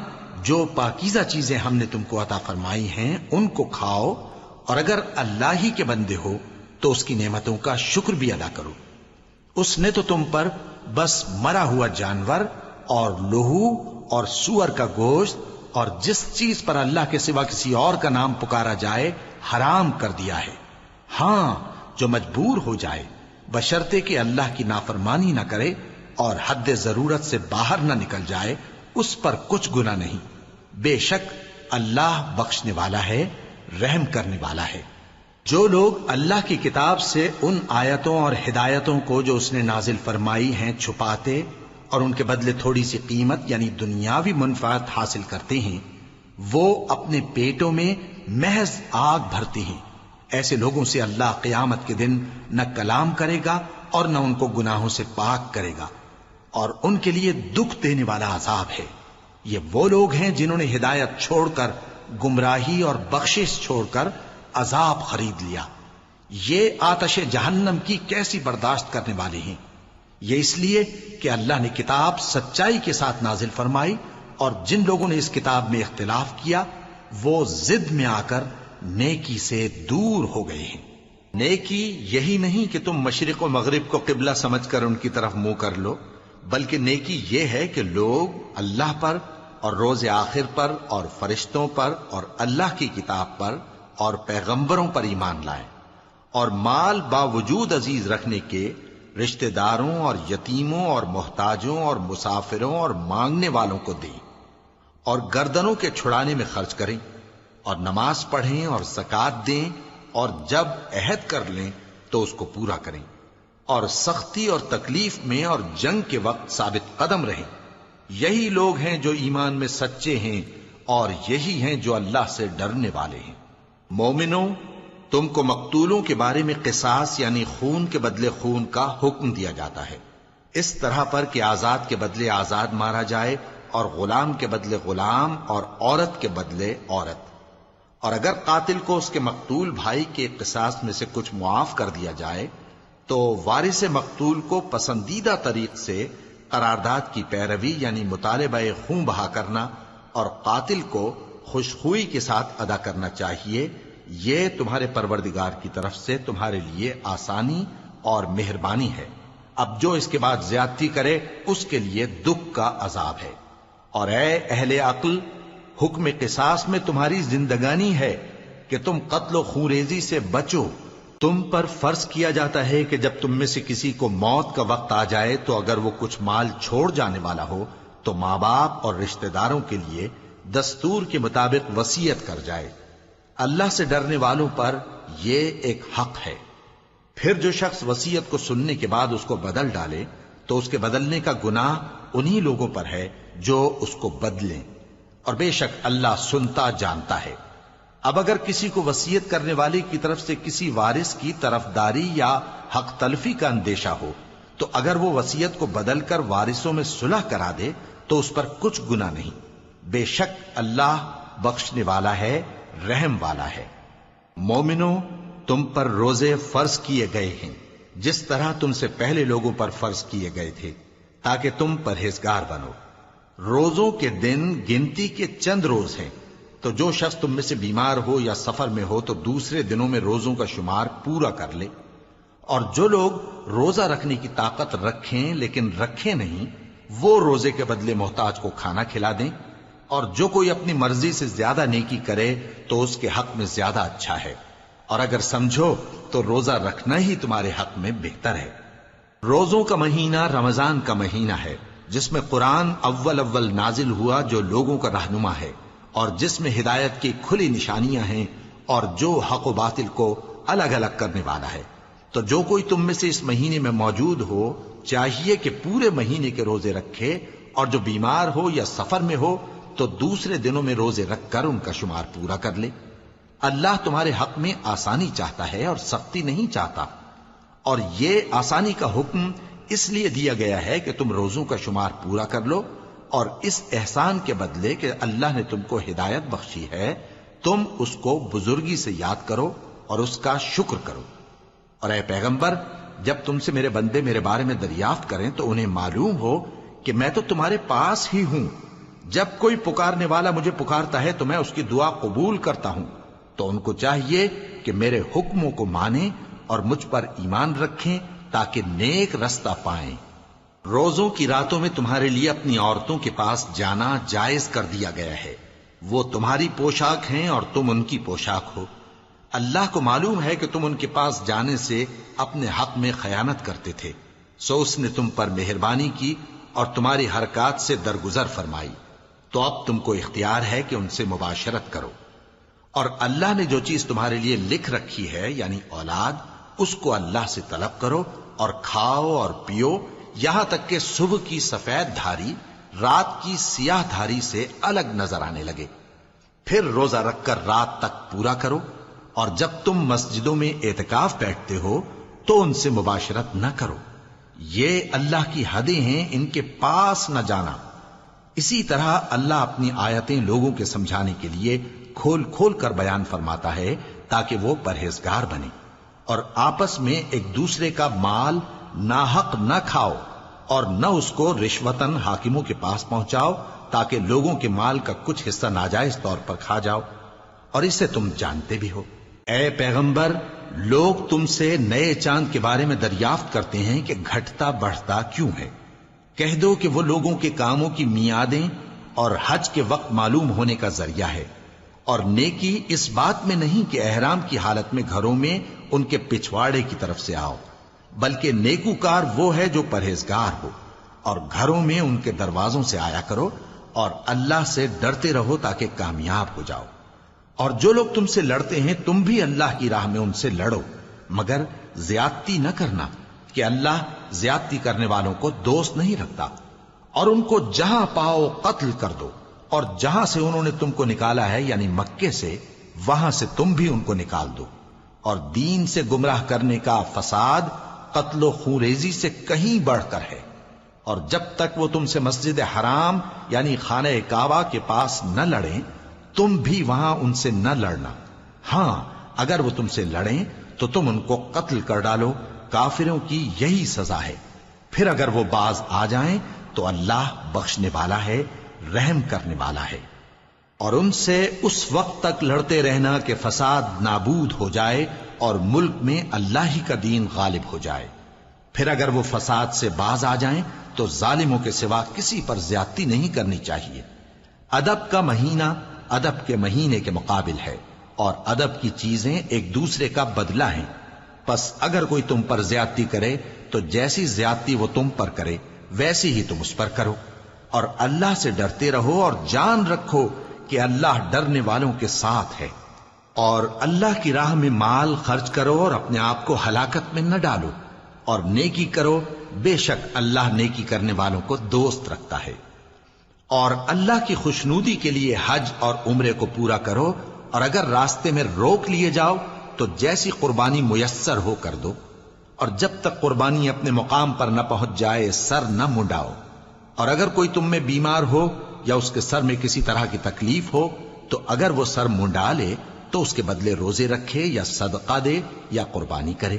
جو پاکیزہ چیزیں ہم نے تم کو عطا فرمائی ہیں ان کو کھاؤ، اور اگر اللہ ہی کے بندے ہو تو اس کی نعمتوں کا شکر بھی ادا کرو۔ اس نے تو تم پر بس مرا ہوا جانور اور لہو اور سور کا گوشت اور جس چیز پر اللہ کے سوا کسی اور کا نام پکارا جائے حرام کر دیا ہے۔ ہاں، جو مجبور ہو جائے بشرطے کہ اللہ کی نافرمانی نہ کرے اور حد ضرورت سے باہر نہ نکل جائے، اس پر کچھ گناہ نہیں۔ بے شک اللہ بخشنے والا ہے، رحم کرنے والا ہے۔ جو لوگ اللہ کی کتاب سے ان آیتوں اور ہدایتوں کو جو اس نے نازل فرمائی ہیں چھپاتے اور ان کے بدلے تھوڑی سی قیمت یعنی دنیاوی منفعت حاصل کرتے ہیں، وہ اپنے پیٹوں میں محض آگ بھرتے ہیں۔ ایسے لوگوں سے اللہ قیامت کے دن نہ کلام کرے گا اور نہ ان کو گناہوں سے پاک کرے گا، اور ان کے لیے دکھ دینے والا عذاب ہے۔ یہ وہ لوگ ہیں جنہوں نے ہدایت چھوڑ کر گمراہی اور بخشش چھوڑ کر عذاب خرید لیا۔ یہ آتش جہنم کی کیسی برداشت کرنے والے ہیں۔ یہ اس لیے کہ اللہ نے کتاب سچائی کے ساتھ نازل فرمائی، اور جن لوگوں نے اس کتاب میں اختلاف کیا وہ ضد میں آ کر نیکی سے دور ہو گئے ہیں۔ نیکی یہی نہیں کہ تم مشرق و مغرب کو قبلہ سمجھ کر ان کی طرف منہ کر لو، بلکہ نیکی یہ ہے کہ لوگ اللہ پر اور روز آخر پر اور فرشتوں پر اور اللہ کی کتاب پر اور پیغمبروں پر ایمان لائیں، اور مال باوجود عزیز رکھنے کے رشتہ داروں اور یتیموں اور محتاجوں اور مسافروں اور مانگنے والوں کو دیں، اور گردنوں کے چھڑانے میں خرچ کریں، اور نماز پڑھیں اور زکوٰۃ دیں، اور جب عہد کر لیں تو اس کو پورا کریں، اور سختی اور تکلیف میں اور جنگ کے وقت ثابت قدم رہیں۔ یہی لوگ ہیں جو ایمان میں سچے ہیں، اور یہی ہیں جو اللہ سے ڈرنے والے ہیں۔ مومنوں، تم کو مقتولوں کے بارے میں قصاص یعنی خون کے بدلے خون کا حکم دیا جاتا ہے، اس طرح پر کہ آزاد کے بدلے آزاد مارا جائے، اور غلام کے بدلے غلام، اور عورت کے بدلے عورت۔ اور اگر قاتل کو اس کے مقتول بھائی کے قصاص میں سے کچھ معاف کر دیا جائے تو وارث مقتول کو پسندیدہ طریق سے قرارداد کی پیروی یعنی مطالبہ خون بہا کرنا اور قاتل کو خوشخوئی کے ساتھ ادا کرنا چاہیے۔ یہ تمہارے پروردگار کی طرف سے تمہارے لیے آسانی اور مہربانی ہے۔ اب جو اس کے بعد زیادتی کرے اس کے لیے دکھ کا عذاب ہے۔ اور اے اہل عقل، حکم قصاص میں تمہاری زندگانی ہے کہ تم قتل و خونریزی سے بچو۔ تم پر فرض کیا جاتا ہے کہ جب تم میں سے کسی کو موت کا وقت آ جائے تو اگر وہ کچھ مال چھوڑ جانے والا ہو تو ماں باپ اور رشتہ داروں کے لیے دستور کے مطابق وصیت کر جائے۔ اللہ سے ڈرنے والوں پر یہ ایک حق ہے۔ پھر جو شخص وصیت کو سننے کے بعد اس کو بدل ڈالے تو اس کے بدلنے کا گناہ انہی لوگوں پر ہے جو اس کو بدلیں، اور بے شک اللہ سنتا جانتا ہے۔ اب اگر کسی کو وصیت کرنے والے کی طرف سے کسی وارث کی طرفداری یا حق تلفی کا اندیشہ ہو تو اگر وہ وصیت کو بدل کر وارثوں میں صلح کرا دے تو اس پر کچھ گناہ نہیں، بے شک اللہ بخشنے والا ہے، رحم والا ہے۔ مومنوں، تم پر روزے فرض کیے گئے ہیں جس طرح تم سے پہلے لوگوں پر فرض کیے گئے تھے تاکہ تم پرہیزگار بنو۔ روزوں کے دن گنتی کے چند روز ہیں، تو جو شخص تم میں سے بیمار ہو یا سفر میں ہو تو دوسرے دنوں میں روزوں کا شمار پورا کر لے۔ اور جو لوگ روزہ رکھنے کی طاقت رکھیں لیکن رکھیں نہیں، وہ روزے کے بدلے محتاج کو کھانا کھلا دیں۔ اور جو کوئی اپنی مرضی سے زیادہ نیکی کرے تو اس کے حق میں زیادہ اچھا ہے، اور اگر سمجھو تو روزہ رکھنا ہی تمہارے حق میں بہتر ہے۔ روزوں کا مہینہ رمضان کا مہینہ ہے جس میں قرآن اول نازل ہوا، جو لوگوں کا رہنما ہے اور جس میں ہدایت کی کھلی نشانیاں ہیں اور جو حق و باطل کو الگ الگ کرنے والا ہے۔ تو جو کوئی تم میں سے اس مہینے میں موجود ہو چاہیے کہ پورے مہینے کے روزے رکھے، اور جو بیمار ہو یا سفر میں ہو تو دوسرے دنوں میں روزے رکھ کر ان کا شمار پورا کر لے۔ اللہ تمہارے حق میں آسانی چاہتا ہے اور سختی نہیں چاہتا، اور یہ آسانی کا حکم اس لیے دیا گیا ہے کہ تم روزوں کا شمار پورا کر لو، اور اس احسان کے بدلے کہ اللہ نے تم کو ہدایت بخشی ہے تم اس کو بزرگی سے یاد کرو اور اس کا شکر کرو۔ اور اے پیغمبر، جب تم سے میرے بندے میرے بارے میں دریافت کریں تو انہیں معلوم ہو کہ میں تو تمہارے پاس ہی ہوں۔ جب کوئی پکارنے والا مجھے پکارتا ہے تو میں اس کی دعا قبول کرتا ہوں۔ تو ان کو چاہیے کہ میرے حکموں کو مانیں اور مجھ پر ایمان رکھیں تاکہ نیک رستہ پائیں۔ روزوں کی راتوں میں تمہارے لیے اپنی عورتوں کے پاس جانا جائز کر دیا گیا ہے، وہ تمہاری پوشاک ہیں اور تم ان کی پوشاک ہو۔ اللہ کو معلوم ہے کہ تم ان کے پاس جانے سے اپنے حق میں خیانت کرتے تھے، سو اس نے تم پر مہربانی کی اور تمہاری حرکات سے درگزر فرمائی، تو اب تم کو اختیار ہے کہ ان سے مباشرت کرو۔ اور اللہ نے جو چیز تمہارے لیے لکھ رکھی ہے یعنی اولاد، اس کو اللہ سے طلب کرو اور کھاؤ اور پیو، یہاں تک کہ صبح کی سفید دھاری رات کی سیاہ دھاری سے الگ نظر آنے لگے۔ پھر روزہ رکھ کر رات تک پورا کرو، اور جب تم مسجدوں میں اعتکاف بیٹھتے ہو تو ان سے مباشرت نہ کرو، یہ اللہ کی حدیں ہیں، ان کے پاس نہ جانا۔ اسی طرح اللہ اپنی آیتیں لوگوں کے سمجھانے کے لیے کھول کھول کر بیان فرماتا ہے تاکہ وہ پرہیزگار بنے، اور آپس میں ایک دوسرے کا مال ناحق نہ کھاؤ اور نہ اس کو رشوتاً حاکموں کے پاس پہنچاؤ تاکہ لوگوں کے مال کا کچھ حصہ ناجائز طور پر کھا جاؤ، اور اسے تم جانتے بھی ہو۔ اے پیغمبر، لوگ تم سے نئے چاند کے بارے میں دریافت کرتے ہیں کہ گھٹتا بڑھتا کیوں ہے۔ کہہ دو کہ وہ لوگوں کے کاموں کی میعادیں اور حج کے وقت معلوم ہونے کا ذریعہ ہے، اور نیکی اس بات میں نہیں کہ احرام کی حالت میں گھروں میں ان کے پچھواڑے کی طرف سے آؤ، بلکہ نیکوکار وہ ہے جو پرہیزگار ہو، اور گھروں میں ان کے دروازوں سے آیا کرو اور اللہ سے ڈرتے رہو تاکہ کامیاب ہو جاؤ۔ اور جو لوگ تم سے لڑتے ہیں تم بھی اللہ کی راہ میں ان سے لڑو، مگر زیادتی نہ کرنا کہ اللہ زیادتی کرنے والوں کو دوست نہیں رکھتا، اور ان کو جہاں پاؤ قتل کر دو، اور جہاں سے انہوں نے تم کو نکالا ہے یعنی مکے سے، وہاں سے تم بھی ان کو نکال دو۔ اور دین سے گمراہ کرنے کا فساد قتل و خونریزی سے کہیں بڑھ کر ہے، اور جب تک وہ تم سے مسجد حرام یعنی خانہ کعبہ کے پاس نہ لڑیں تم بھی وہاں ان سے نہ لڑنا۔ ہاں اگر وہ تم سے لڑیں تو تم ان کو قتل کر ڈالو، کافروں کی یہی سزا ہے۔ پھر اگر وہ باز آ جائیں تو اللہ بخشنے والا ہے، رحم کرنے والا ہے۔ اور ان سے اس وقت تک لڑتے رہنا کہ فساد نابود ہو جائے اور ملک میں اللہ ہی کا دین غالب ہو جائے۔ پھر اگر وہ فساد سے باز آ جائیں تو ظالموں کے سوا کسی پر زیادتی نہیں کرنی چاہیے۔ ادب کا مہینہ ادب کے مہینے کے مقابل ہے، اور ادب کی چیزیں ایک دوسرے کا بدلہ ہیں۔ پس اگر کوئی تم پر زیادتی کرے تو جیسی زیادتی وہ تم پر کرے ویسی ہی تم اس پر کرو، اور اللہ سے ڈرتے رہو اور جان رکھو کہ اللہ ڈرنے والوں کے ساتھ ہے۔ اور اللہ کی راہ میں مال خرچ کرو اور اپنے آپ کو ہلاکت میں نہ ڈالو، اور نیکی کرو، بے شک اللہ نیکی کرنے والوں کو دوست رکھتا ہے۔ اور اللہ کی خوشنودی کے لیے حج اور عمرے کو پورا کرو، اور اگر راستے میں روک لیے جاؤ تو جیسی قربانی میسر ہو کر دو، اور جب تک قربانی اپنے مقام پر نہ پہنچ جائے سر نہ منڈاؤ۔ اور اگر کوئی تم میں بیمار ہو یا اس کے سر میں کسی طرح کی تکلیف ہو تو اگر وہ سر منڈا لے تو اس کے بدلے روزے رکھے یا صدقہ دے یا قربانی کرے۔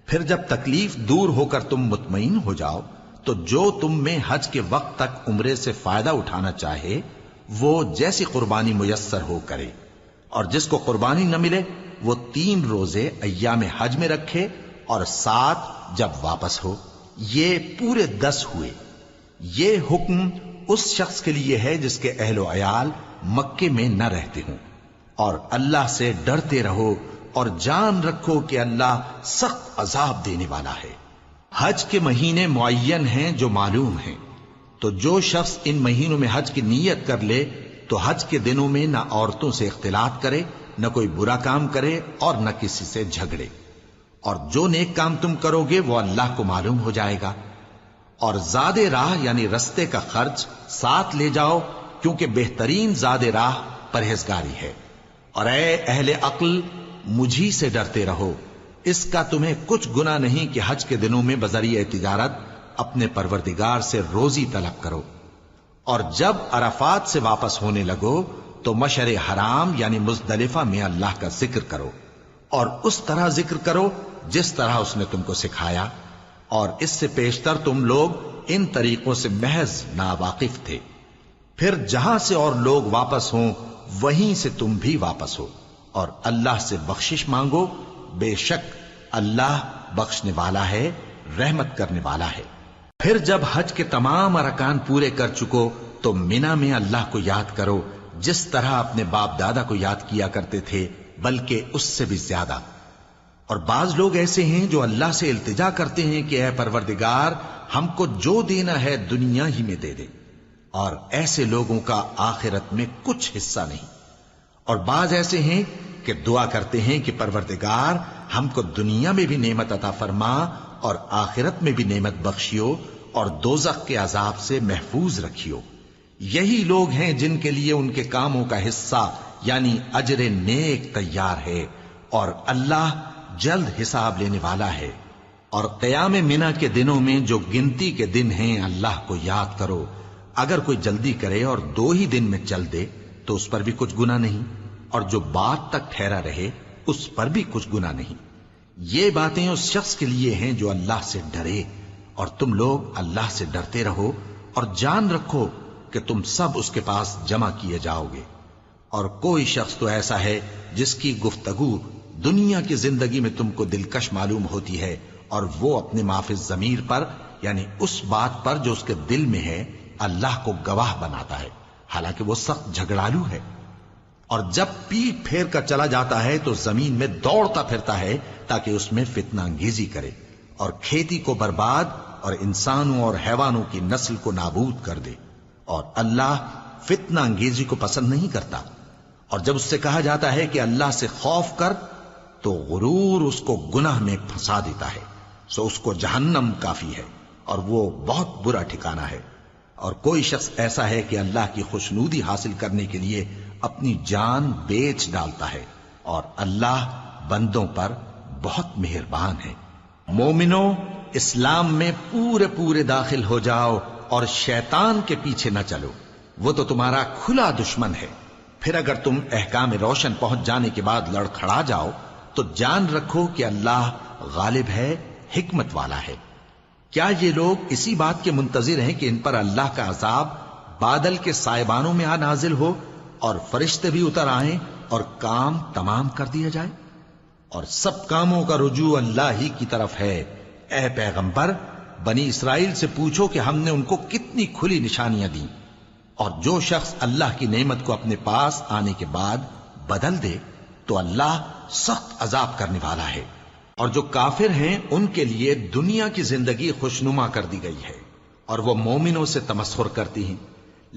پھر جب تکلیف دور ہو کر تم مطمئن ہو جاؤ تو جو تم میں حج کے وقت تک عمرے سے فائدہ اٹھانا چاہے وہ جیسی قربانی میسر ہو کرے، اور جس کو قربانی نہ ملے وہ 3 روزے ایام حج میں رکھے اور 7 جب واپس ہو، یہ پورے 10 ہوئے۔ یہ حکم اس شخص کے لیے ہے جس کے اہل و عیال مکے میں نہ رہتے ہوں۔ اور اللہ سے ڈرتے رہو اور جان رکھو کہ اللہ سخت عذاب دینے والا ہے۔ حج کے مہینے معین ہیں جو معلوم ہیں، تو جو شخص ان مہینوں میں حج کی نیت کر لے تو حج کے دنوں میں نہ عورتوں سے اختلاط کرے، نہ کوئی برا کام کرے اور نہ کسی سے جھگڑے، اور جو نیک کام تم کرو گے وہ اللہ کو معلوم ہو جائے گا۔ اور زاد راہ یعنی رستے کا خرچ ساتھ لے جاؤ، کیونکہ بہترین زاد راہ پرہیزگاری ہے۔ اور اے اہل عقل، مجھی سے ڈرتے رہو، اس کا تمہیں کچھ گناہ نہیں کہ حج کے دنوں میں بذریعہ تجارت اپنے پروردگار سے روزی طلب کرو۔ اور جب عرفات سے واپس ہونے لگو تو مشعر حرام یعنی مزدلفہ میں اللہ کا ذکر کرو، اور اس طرح ذکر کرو جس طرح اس نے تم کو سکھایا، اور اس سے پیشتر تم لوگ ان طریقوں سے محض ناواقف تھے۔ پھر جہاں سے اور لوگ واپس ہوں وہیں سے تم بھی واپس ہو، اور اللہ سے بخشش مانگو، بے شک اللہ بخشنے والا ہے، رحمت کرنے والا ہے۔ پھر جب حج کے تمام ارکان پورے کر چکو تو مینا میں اللہ کو یاد کرو جس طرح اپنے باپ دادا کو یاد کیا کرتے تھے، بلکہ اس سے بھی زیادہ۔ اور بعض لوگ ایسے ہیں جو اللہ سے التجا کرتے ہیں کہ اے پروردگار ہم کو جو دینا ہے دنیا ہی میں دے دے، اور ایسے لوگوں کا آخرت میں کچھ حصہ نہیں۔ اور بعض ایسے ہیں کہ دعا کرتے ہیں کہ پروردگار ہم کو دنیا میں بھی نعمت عطا فرما اور آخرت میں بھی نعمت بخشیو اور دوزخ کے عذاب سے محفوظ رکھیو۔ یہی لوگ ہیں جن کے لیے ان کے کاموں کا حصہ یعنی اجر نیک تیار ہے، اور اللہ جلد حساب لینے والا ہے۔ اور قیام منا کے دنوں میں جو گنتی کے دن ہیں اللہ کو یاد کرو۔ اگر کوئی جلدی کرے اور 2 ہی دن میں چل دے تو اس پر بھی کچھ گناہ نہیں، اور جو بات تک ٹھہرا رہے اس پر بھی کچھ گناہ نہیں۔ یہ باتیں اس شخص کے لیے ہیں جو اللہ سے ڈرے، اور تم لوگ اللہ سے ڈرتے رہو اور جان رکھو کہ تم سب اس کے پاس جمع کیے جاؤ گے۔ اور کوئی شخص تو ایسا ہے جس کی گفتگو دنیا کی زندگی میں تم کو دلکش معلوم ہوتی ہے، اور وہ اپنے معافی ضمیر پر یعنی اس بات پر جو اس کے دل میں ہے اللہ کو گواہ بناتا ہے، حالانکہ وہ سخت جھگڑالو ہے۔ اور جب پیٹ پھیر کر چلا جاتا ہے تو زمین میں دوڑتا پھرتا ہے تاکہ اس میں فتنہ انگیزی کرے اور کھیتی کو برباد اور انسانوں اور حیوانوں کی نسل کو نابود کر دے، اور اللہ فتنہ انگیزی کو پسند نہیں کرتا۔ اور جب اس سے کہا جاتا ہے کہ اللہ سے خوف کر تو غرور اس کو گناہ میں پھنسا دیتا ہے، سو اس کو جہنم کافی ہے اور وہ بہت برا ٹھکانہ ہے۔ اور کوئی شخص ایسا ہے کہ اللہ کی خوشنودی حاصل کرنے کے لیے اپنی جان بیچ ڈالتا ہے، اور اللہ بندوں پر بہت مہربان ہے۔ مومنو، اسلام میں پورے داخل ہو جاؤ اور شیطان کے پیچھے نہ چلو، وہ تو تمہارا کھلا دشمن ہے۔ پھر اگر تم احکام روشن پہنچ جانے کے بعد لڑکھڑا جاؤ تو جان رکھو کہ اللہ غالب ہے، حکمت والا ہے۔ کیا یہ لوگ اسی بات کے منتظر ہیں کہ ان پر اللہ کا عذاب بادل کے سائبانوں میں آ نازل ہو اور فرشتے بھی اتر آئیں اور کام تمام کر دیا جائے؟ اور سب کاموں کا رجوع اللہ ہی کی طرف ہے۔ اے پیغمبر، بنی اسرائیل سے پوچھو کہ ہم نے ان کو کتنی کھلی نشانیاں دیں، اور جو شخص اللہ کی نعمت کو اپنے پاس آنے کے بعد بدل دے تو اللہ سخت عذاب کرنے والا ہے۔ اور جو کافر ہیں ان کے لیے دنیا کی زندگی خوشنما کر دی گئی ہے، اور وہ مومنوں سے تمسخر کرتی ہیں،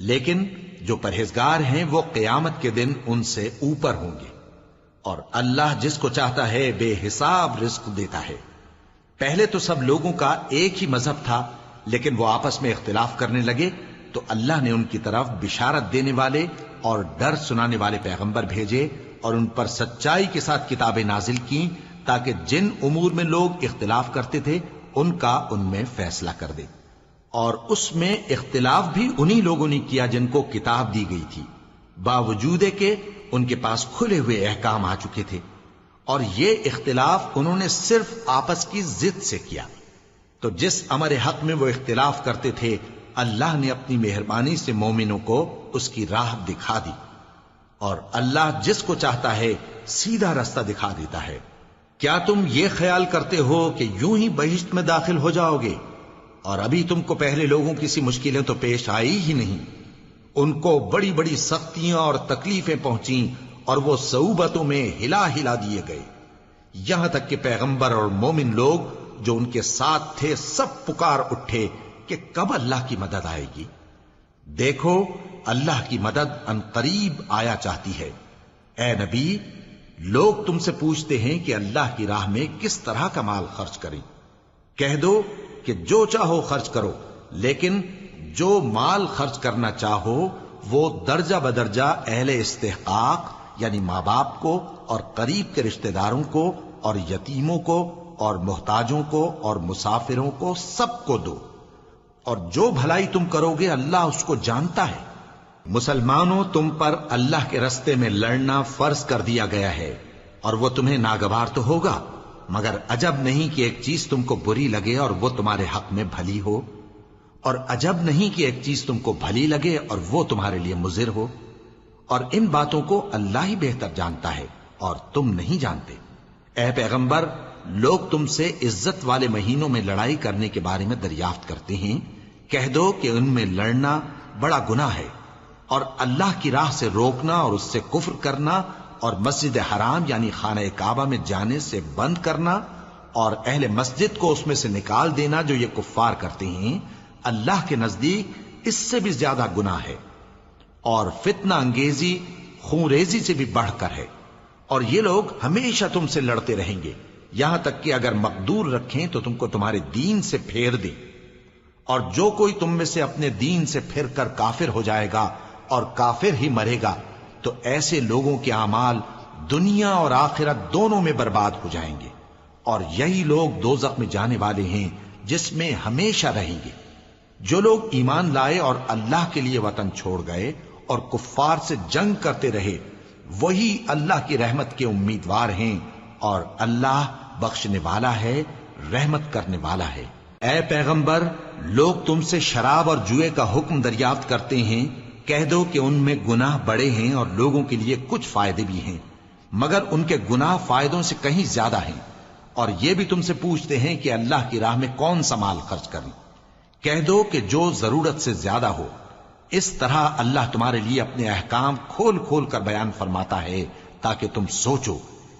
لیکن جو پرہیزگار ہیں وہ قیامت کے دن ان سے اوپر ہوں گے۔ اور اللہ جس کو چاہتا ہے بے حساب رزق دیتا ہے۔ پہلے تو سب لوگوں کا ایک ہی مذہب تھا، لیکن وہ آپس میں اختلاف کرنے لگے تو اللہ نے ان کی طرف بشارت دینے والے اور ڈر سنانے والے پیغمبر بھیجے، اور ان پر سچائی کے ساتھ کتابیں نازل کی تاکہ جن امور میں لوگ اختلاف کرتے تھے ان کا ان میں فیصلہ کر دے۔ اور اس میں اختلاف بھی انہی لوگوں نے کیا جن کو کتاب دی گئی تھی، باوجود کہ ان کے پاس کھلے ہوئے احکام آ چکے تھے، اور یہ اختلاف انہوں نے صرف آپس کی ضد سے کیا۔ تو جس امر حق میں وہ اختلاف کرتے تھے اللہ نے اپنی مہربانی سے مومنوں کو اس کی راہ دکھا دی، اور اللہ جس کو چاہتا ہے سیدھا رستہ دکھا دیتا ہے۔ کیا تم یہ خیال کرتے ہو کہ یوں ہی بہشت میں داخل ہو جاؤ گے؟ اور ابھی تم کو پہلے لوگوں کی سی مشکلیں تو پیش آئی ہی نہیں۔ ان کو بڑی بڑی سختیاں اور تکلیفیں پہنچیں، اور وہ صعوبتوں میں ہلا ہلا دیے گئے، یہاں تک کہ پیغمبر اور مومن لوگ جو ان کے ساتھ تھے سب پکار اٹھے کہ کب اللہ کی مدد آئے گی۔ دیکھو اللہ کی مدد ان قریب آیا چاہتی ہے۔ اے نبی، لوگ تم سے پوچھتے ہیں کہ اللہ کی راہ میں کس طرح کا مال خرچ کریں۔ کہہ دو کہ جو چاہو خرچ کرو، لیکن جو مال خرچ کرنا چاہو وہ درجہ بدرجہ اہل استحقاق یعنی ماں باپ کو اور قریب کے رشتہ داروں کو اور یتیموں کو اور محتاجوں کو اور مسافروں کو سب کو دو، اور جو بھلائی تم کرو گے اللہ اس کو جانتا ہے۔ مسلمانوں، تم پر اللہ کے رستے میں لڑنا فرض کر دیا گیا ہے، اور وہ تمہیں ناگوار تو ہوگا، مگر عجب نہیں کہ ایک چیز تم کو بری لگے اور وہ تمہارے حق میں بھلی ہو، اور عجب نہیں کہ ایک چیز تم کو بھلی لگے اور وہ تمہارے لیے مضر ہو، اور ان باتوں کو اللہ ہی بہتر جانتا ہے اور تم نہیں جانتے۔ اے پیغمبر، لوگ تم سے عزت والے مہینوں میں لڑائی کرنے کے بارے میں دریافت کرتے ہیں، کہہ دو کہ ان میں لڑنا بڑا گناہ ہے، اور اللہ کی راہ سے روکنا اور اس سے کفر کرنا اور مسجد حرام یعنی خانہ کعبہ میں جانے سے بند کرنا اور اہل مسجد کو اس میں سے نکال دینا جو یہ کفار کرتے ہیں، اللہ کے نزدیک اس سے بھی زیادہ گناہ ہے، اور فتنہ انگیزی خون ریزی سے بھی بڑھ کر ہے۔ اور یہ لوگ ہمیشہ تم سے لڑتے رہیں گے، یہاں تک کہ اگر مقدور رکھیں تو تم کو تمہارے دین سے پھیر دیں، اور جو کوئی تم میں سے اپنے دین سے پھر کر کافر ہو جائے گا اور کافر ہی مرے گا تو ایسے لوگوں کے اعمال دنیا اور آخرت دونوں میں برباد ہو جائیں گے، اور یہی لوگ دوزخ میں جانے والے ہیں جس میں ہمیشہ رہیں گے۔ جو لوگ ایمان لائے اور اللہ کے لیے وطن چھوڑ گئے اور کفار سے جنگ کرتے رہے، وہی اللہ کی رحمت کے امیدوار ہیں، اور اللہ بخشنے والا ہے، رحمت کرنے والا ہے۔ اے پیغمبر، لوگ تم سے شراب اور جوئے کا حکم دریافت کرتے ہیں، کہہ دو کہ ان میں گناہ بڑے ہیں اور لوگوں کے لیے کچھ فائدے بھی ہیں، مگر ان کے گناہ فائدوں سے کہیں زیادہ ہیں۔ اور یہ بھی تم سے پوچھتے ہیں کہ اللہ کی راہ میں کون سا مال خرچ کریں، کہہ دو کہ جو ضرورت سے زیادہ ہو۔ اس طرح اللہ تمہارے لیے اپنے احکام کھول کھول کر بیان فرماتا ہے تاکہ تم سوچو،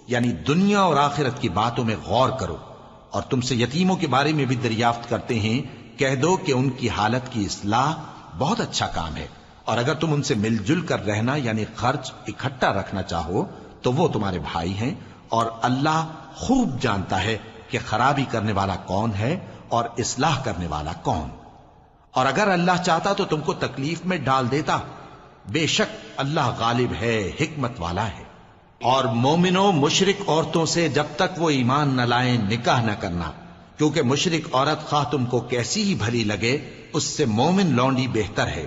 یعنی دنیا اور آخرت کی باتوں میں غور کرو۔ اور تم سے یتیموں کے بارے میں بھی دریافت کرتے ہیں، کہہ دو کہ ان کی حالت کی اصلاح بہت اچھا کام ہے، اور اگر تم ان سے مل جل کر رہنا یعنی خرچ اکٹھا رکھنا چاہو تو وہ تمہارے بھائی ہیں، اور اللہ خوب جانتا ہے کہ خرابی کرنے والا کون ہے اور اصلاح کرنے والا کون۔ اور اگر اللہ چاہتا تو تم کو تکلیف میں ڈال دیتا، بے شک اللہ غالب ہے، حکمت والا ہے۔ اور مومنوں، مشرک عورتوں سے جب تک وہ ایمان نہ لائیں نکاح نہ کرنا، کیونکہ مشرک عورت خواہ تم کو کیسی ہی بھلی لگے اس سے مومن لونڈی بہتر ہے۔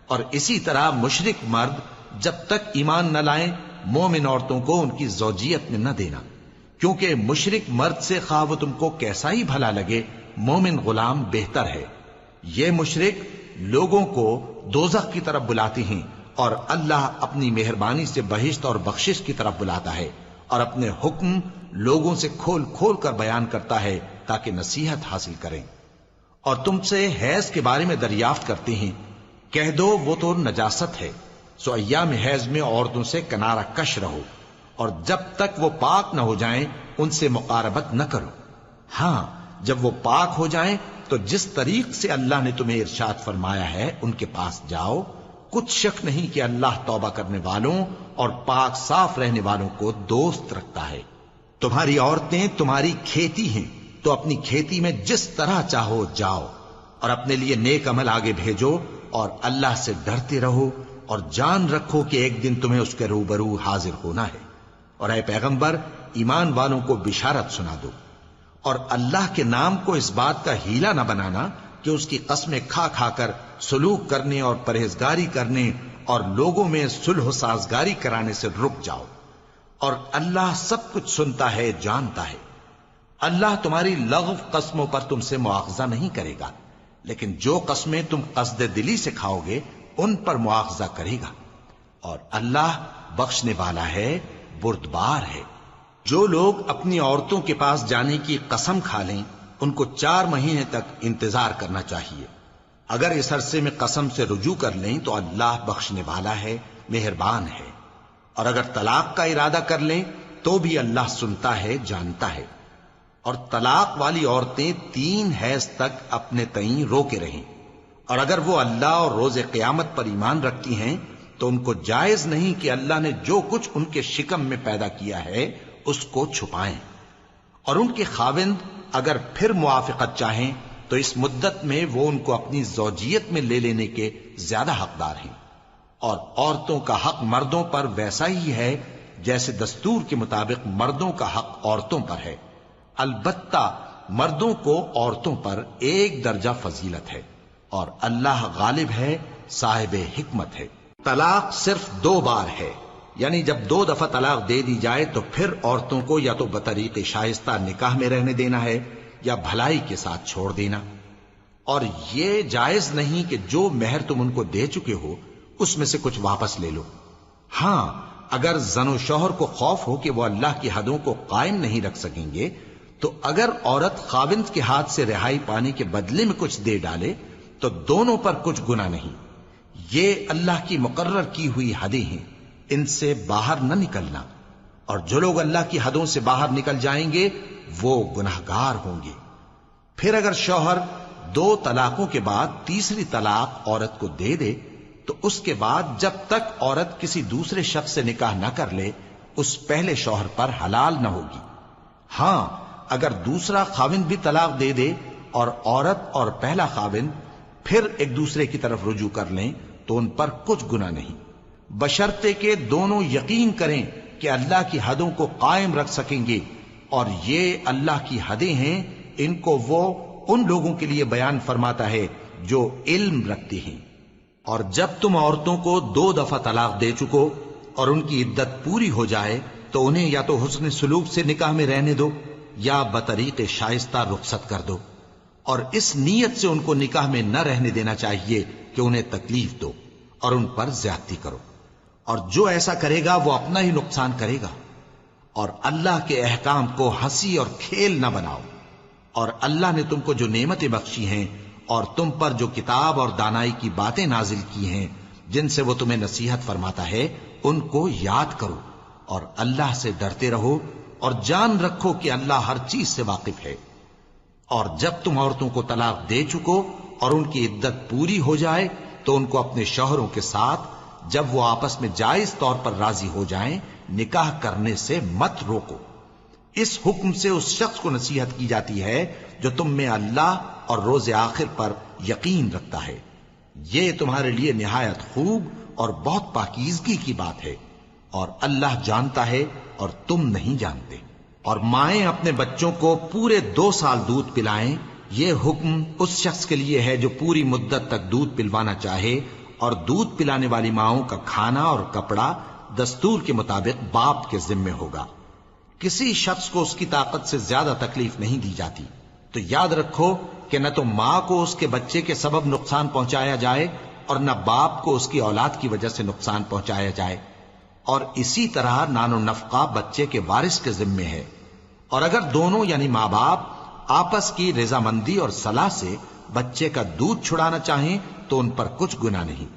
اور اسی طرح مشرک مرد جب تک ایمان نہ لائیں مومن عورتوں کو ان کی زوجیت میں نہ دینا، کیونکہ مشرک مرد سے خواہ وہ تم کو کیسا ہی بھلا لگے مومن غلام بہتر ہے۔ یہ مشرک لوگوں کو دوزخ کی طرف بلاتے ہیں، اور اللہ اپنی مہربانی سے بہشت اور بخشش کی طرف بلاتا ہے، اور اپنے حکم لوگوں سے کھول کھول کر بیان کرتا ہے تاکہ نصیحت حاصل کریں۔ اور تم سے حیض کے بارے میں دریافت کرتے ہیں، کہہ دو وہ تو نجاست ہے، سو ایام حیض میں عورتوں سے کنارہ کش رہو، اور جب تک وہ پاک نہ ہو جائیں ان سے مقاربت نہ کرو۔ ہاں، جب وہ پاک ہو جائیں تو جس طریق سے اللہ نے تمہیں ارشاد فرمایا ہے ان کے پاس جاؤ، کچھ شک نہیں کہ اللہ توبہ کرنے والوں اور پاک صاف رہنے والوں کو دوست رکھتا ہے۔ تمہاری عورتیں تمہاری کھیتی ہیں، تو اپنی کھیتی میں جس طرح چاہو جاؤ، اور اپنے لیے نیک عمل آگے بھیجو، اور اللہ سے ڈرتے رہو، اور جان رکھو کہ ایک دن تمہیں اس کے روبرو حاضر ہونا ہے۔ اور اے پیغمبر، ایمان والوں کو بشارت سنا دو، اور اللہ کے نام کو اس بات کا ہیلا نہ بنانا کہ اس کی قسمیں کھا کھا کر سلوک کرنے اور پرہیزگاری کرنے اور لوگوں میں صلح و سازگاری کرانے سے رک جاؤ، اور اللہ سب کچھ سنتا ہے، جانتا ہے۔ اللہ تمہاری لغو قسموں پر تم سے مواخذہ نہیں کرے گا، لیکن جو قسمیں تم قصد دلی سے کھاؤ گے ان پر مواخذہ کرے گا، اور اللہ بخشنے والا ہے، بردبار ہے۔ جو لوگ اپنی عورتوں کے پاس جانے کی قسم کھا لیں ان کو 4 مہینے تک انتظار کرنا چاہیے۔ اگر اس عرصے میں قسم سے رجوع کر لیں تو اللہ بخشنے والا ہے، مہربان ہے۔ اور اگر طلاق کا ارادہ کر لیں تو بھی اللہ سنتا ہے، جانتا ہے۔ اور طلاق والی عورتیں 3 حیض تک اپنے تئیں روکے رہیں، اور اگر وہ اللہ اور روز قیامت پر ایمان رکھتی ہیں تو ان کو جائز نہیں کہ اللہ نے جو کچھ ان کے شکم میں پیدا کیا ہے اس کو چھپائیں۔ اور ان کے خاوند اگر پھر موافقت چاہیں تو اس مدت میں وہ ان کو اپنی زوجیت میں لے لینے کے زیادہ حقدار ہیں۔ اور عورتوں کا حق مردوں پر ویسا ہی ہے جیسے دستور کے مطابق مردوں کا حق عورتوں پر ہے، البتہ مردوں کو عورتوں پر 1 درجہ فضیلت ہے، اور اللہ غالب ہے، صاحب حکمت ہے۔ طلاق صرف 2 بار ہے، یعنی جب 2 دفعہ طلاق دے دی جائے تو پھر عورتوں کو یا تو بطریق شائستہ نکاح میں رہنے دینا ہے یا بھلائی کے ساتھ چھوڑ دینا۔ اور یہ جائز نہیں کہ جو مہر تم ان کو دے چکے ہو اس میں سے کچھ واپس لے لو۔ ہاں، اگر زن و شوہر کو خوف ہو کہ وہ اللہ کی حدوں کو قائم نہیں رکھ سکیں گے تو اگر عورت خاوند کے ہاتھ سے رہائی پانے کے بدلے میں کچھ دے ڈالے تو دونوں پر کچھ گناہ نہیں۔ یہ اللہ کی مقرر کی ہوئی حدیں ہیں، ان سے باہر نہ نکلنا، اور جو لوگ اللہ کی حدوں سے باہر نکل جائیں گے وہ گناہگار ہوں گے۔ پھر اگر شوہر 2 طلاقوں کے بعد تیسری طلاق عورت کو دے دے تو اس کے بعد جب تک عورت کسی دوسرے شخص سے نکاح نہ کر لے اس پہلے شوہر پر حلال نہ ہوگی۔ ہاں، اگر دوسرا خاوند بھی طلاق دے دے اور عورت اور پہلا خاوند پھر ایک دوسرے کی طرف رجوع کر لیں تو ان پر کچھ گناہ نہیں، بشرطے کہ دونوں یقین کریں کہ اللہ کی حدوں کو قائم رکھ سکیں گے، اور یہ اللہ کی حدیں ہیں، ان کو وہ ان لوگوں کے لیے بیان فرماتا ہے جو علم رکھتے ہیں۔ اور جب تم عورتوں کو 2 دفعہ طلاق دے چکو اور ان کی عدت پوری ہو جائے تو انہیں یا تو حسن سلوک سے نکاح میں رہنے دو یا بطریق شائستہ رخصت کر دو، اور اس نیت سے ان کو نکاح میں نہ رہنے دینا چاہیے کہ انہیں تکلیف دو اور ان پر زیادتی کرو، اور جو ایسا کرے گا وہ اپنا ہی نقصان کرے گا۔ اور اللہ کے احکام کو ہنسی اور کھیل نہ بناؤ، اور اللہ نے تم کو جو نعمتیں بخشی ہیں اور تم پر جو کتاب اور دانائی کی باتیں نازل کی ہیں جن سے وہ تمہیں نصیحت فرماتا ہے، ان کو یاد کرو اور اللہ سے ڈرتے رہو، اور جان رکھو کہ اللہ ہر چیز سے واقف ہے۔ اور جب تم عورتوں کو طلاق دے چکو اور ان کی عدت پوری ہو جائے تو ان کو اپنے شوہروں کے ساتھ جب وہ آپس میں جائز طور پر راضی ہو جائیں نکاح کرنے سے مت روکو۔ اس حکم سے اس شخص کو نصیحت کی جاتی ہے جو تم میں اللہ اور روز آخر پر یقین رکھتا ہے، یہ تمہارے لیے نہایت خوب اور بہت پاکیزگی کی بات ہے، اور اللہ جانتا ہے اور تم نہیں جانتے۔ اور مائیں اپنے بچوں کو پورے 2 سال دودھ پلائیں، یہ حکم اس شخص کے لیے ہے جو پوری مدت تک دودھ پلوانا چاہے، اور دودھ پلانے والی ماؤں کا کھانا اور کپڑا دستور کے مطابق باپ کے ذمے ہوگا۔ کسی شخص کو اس کی طاقت سے زیادہ تکلیف نہیں دی جاتی، تو یاد رکھو کہ نہ تو ماں کو اس کے بچے کے سبب نقصان پہنچایا جائے اور نہ باپ کو اس کی اولاد کی وجہ سے نقصان پہنچایا جائے، اور اسی طرح نان و نفقہ بچے کے وارث کے ذمے ہے۔ اور اگر دونوں یعنی ماں باپ آپس کی رضامندی اور صلاح سے بچے کا دودھ چھڑانا چاہیں تو ان پر کچھ گناہ نہیں،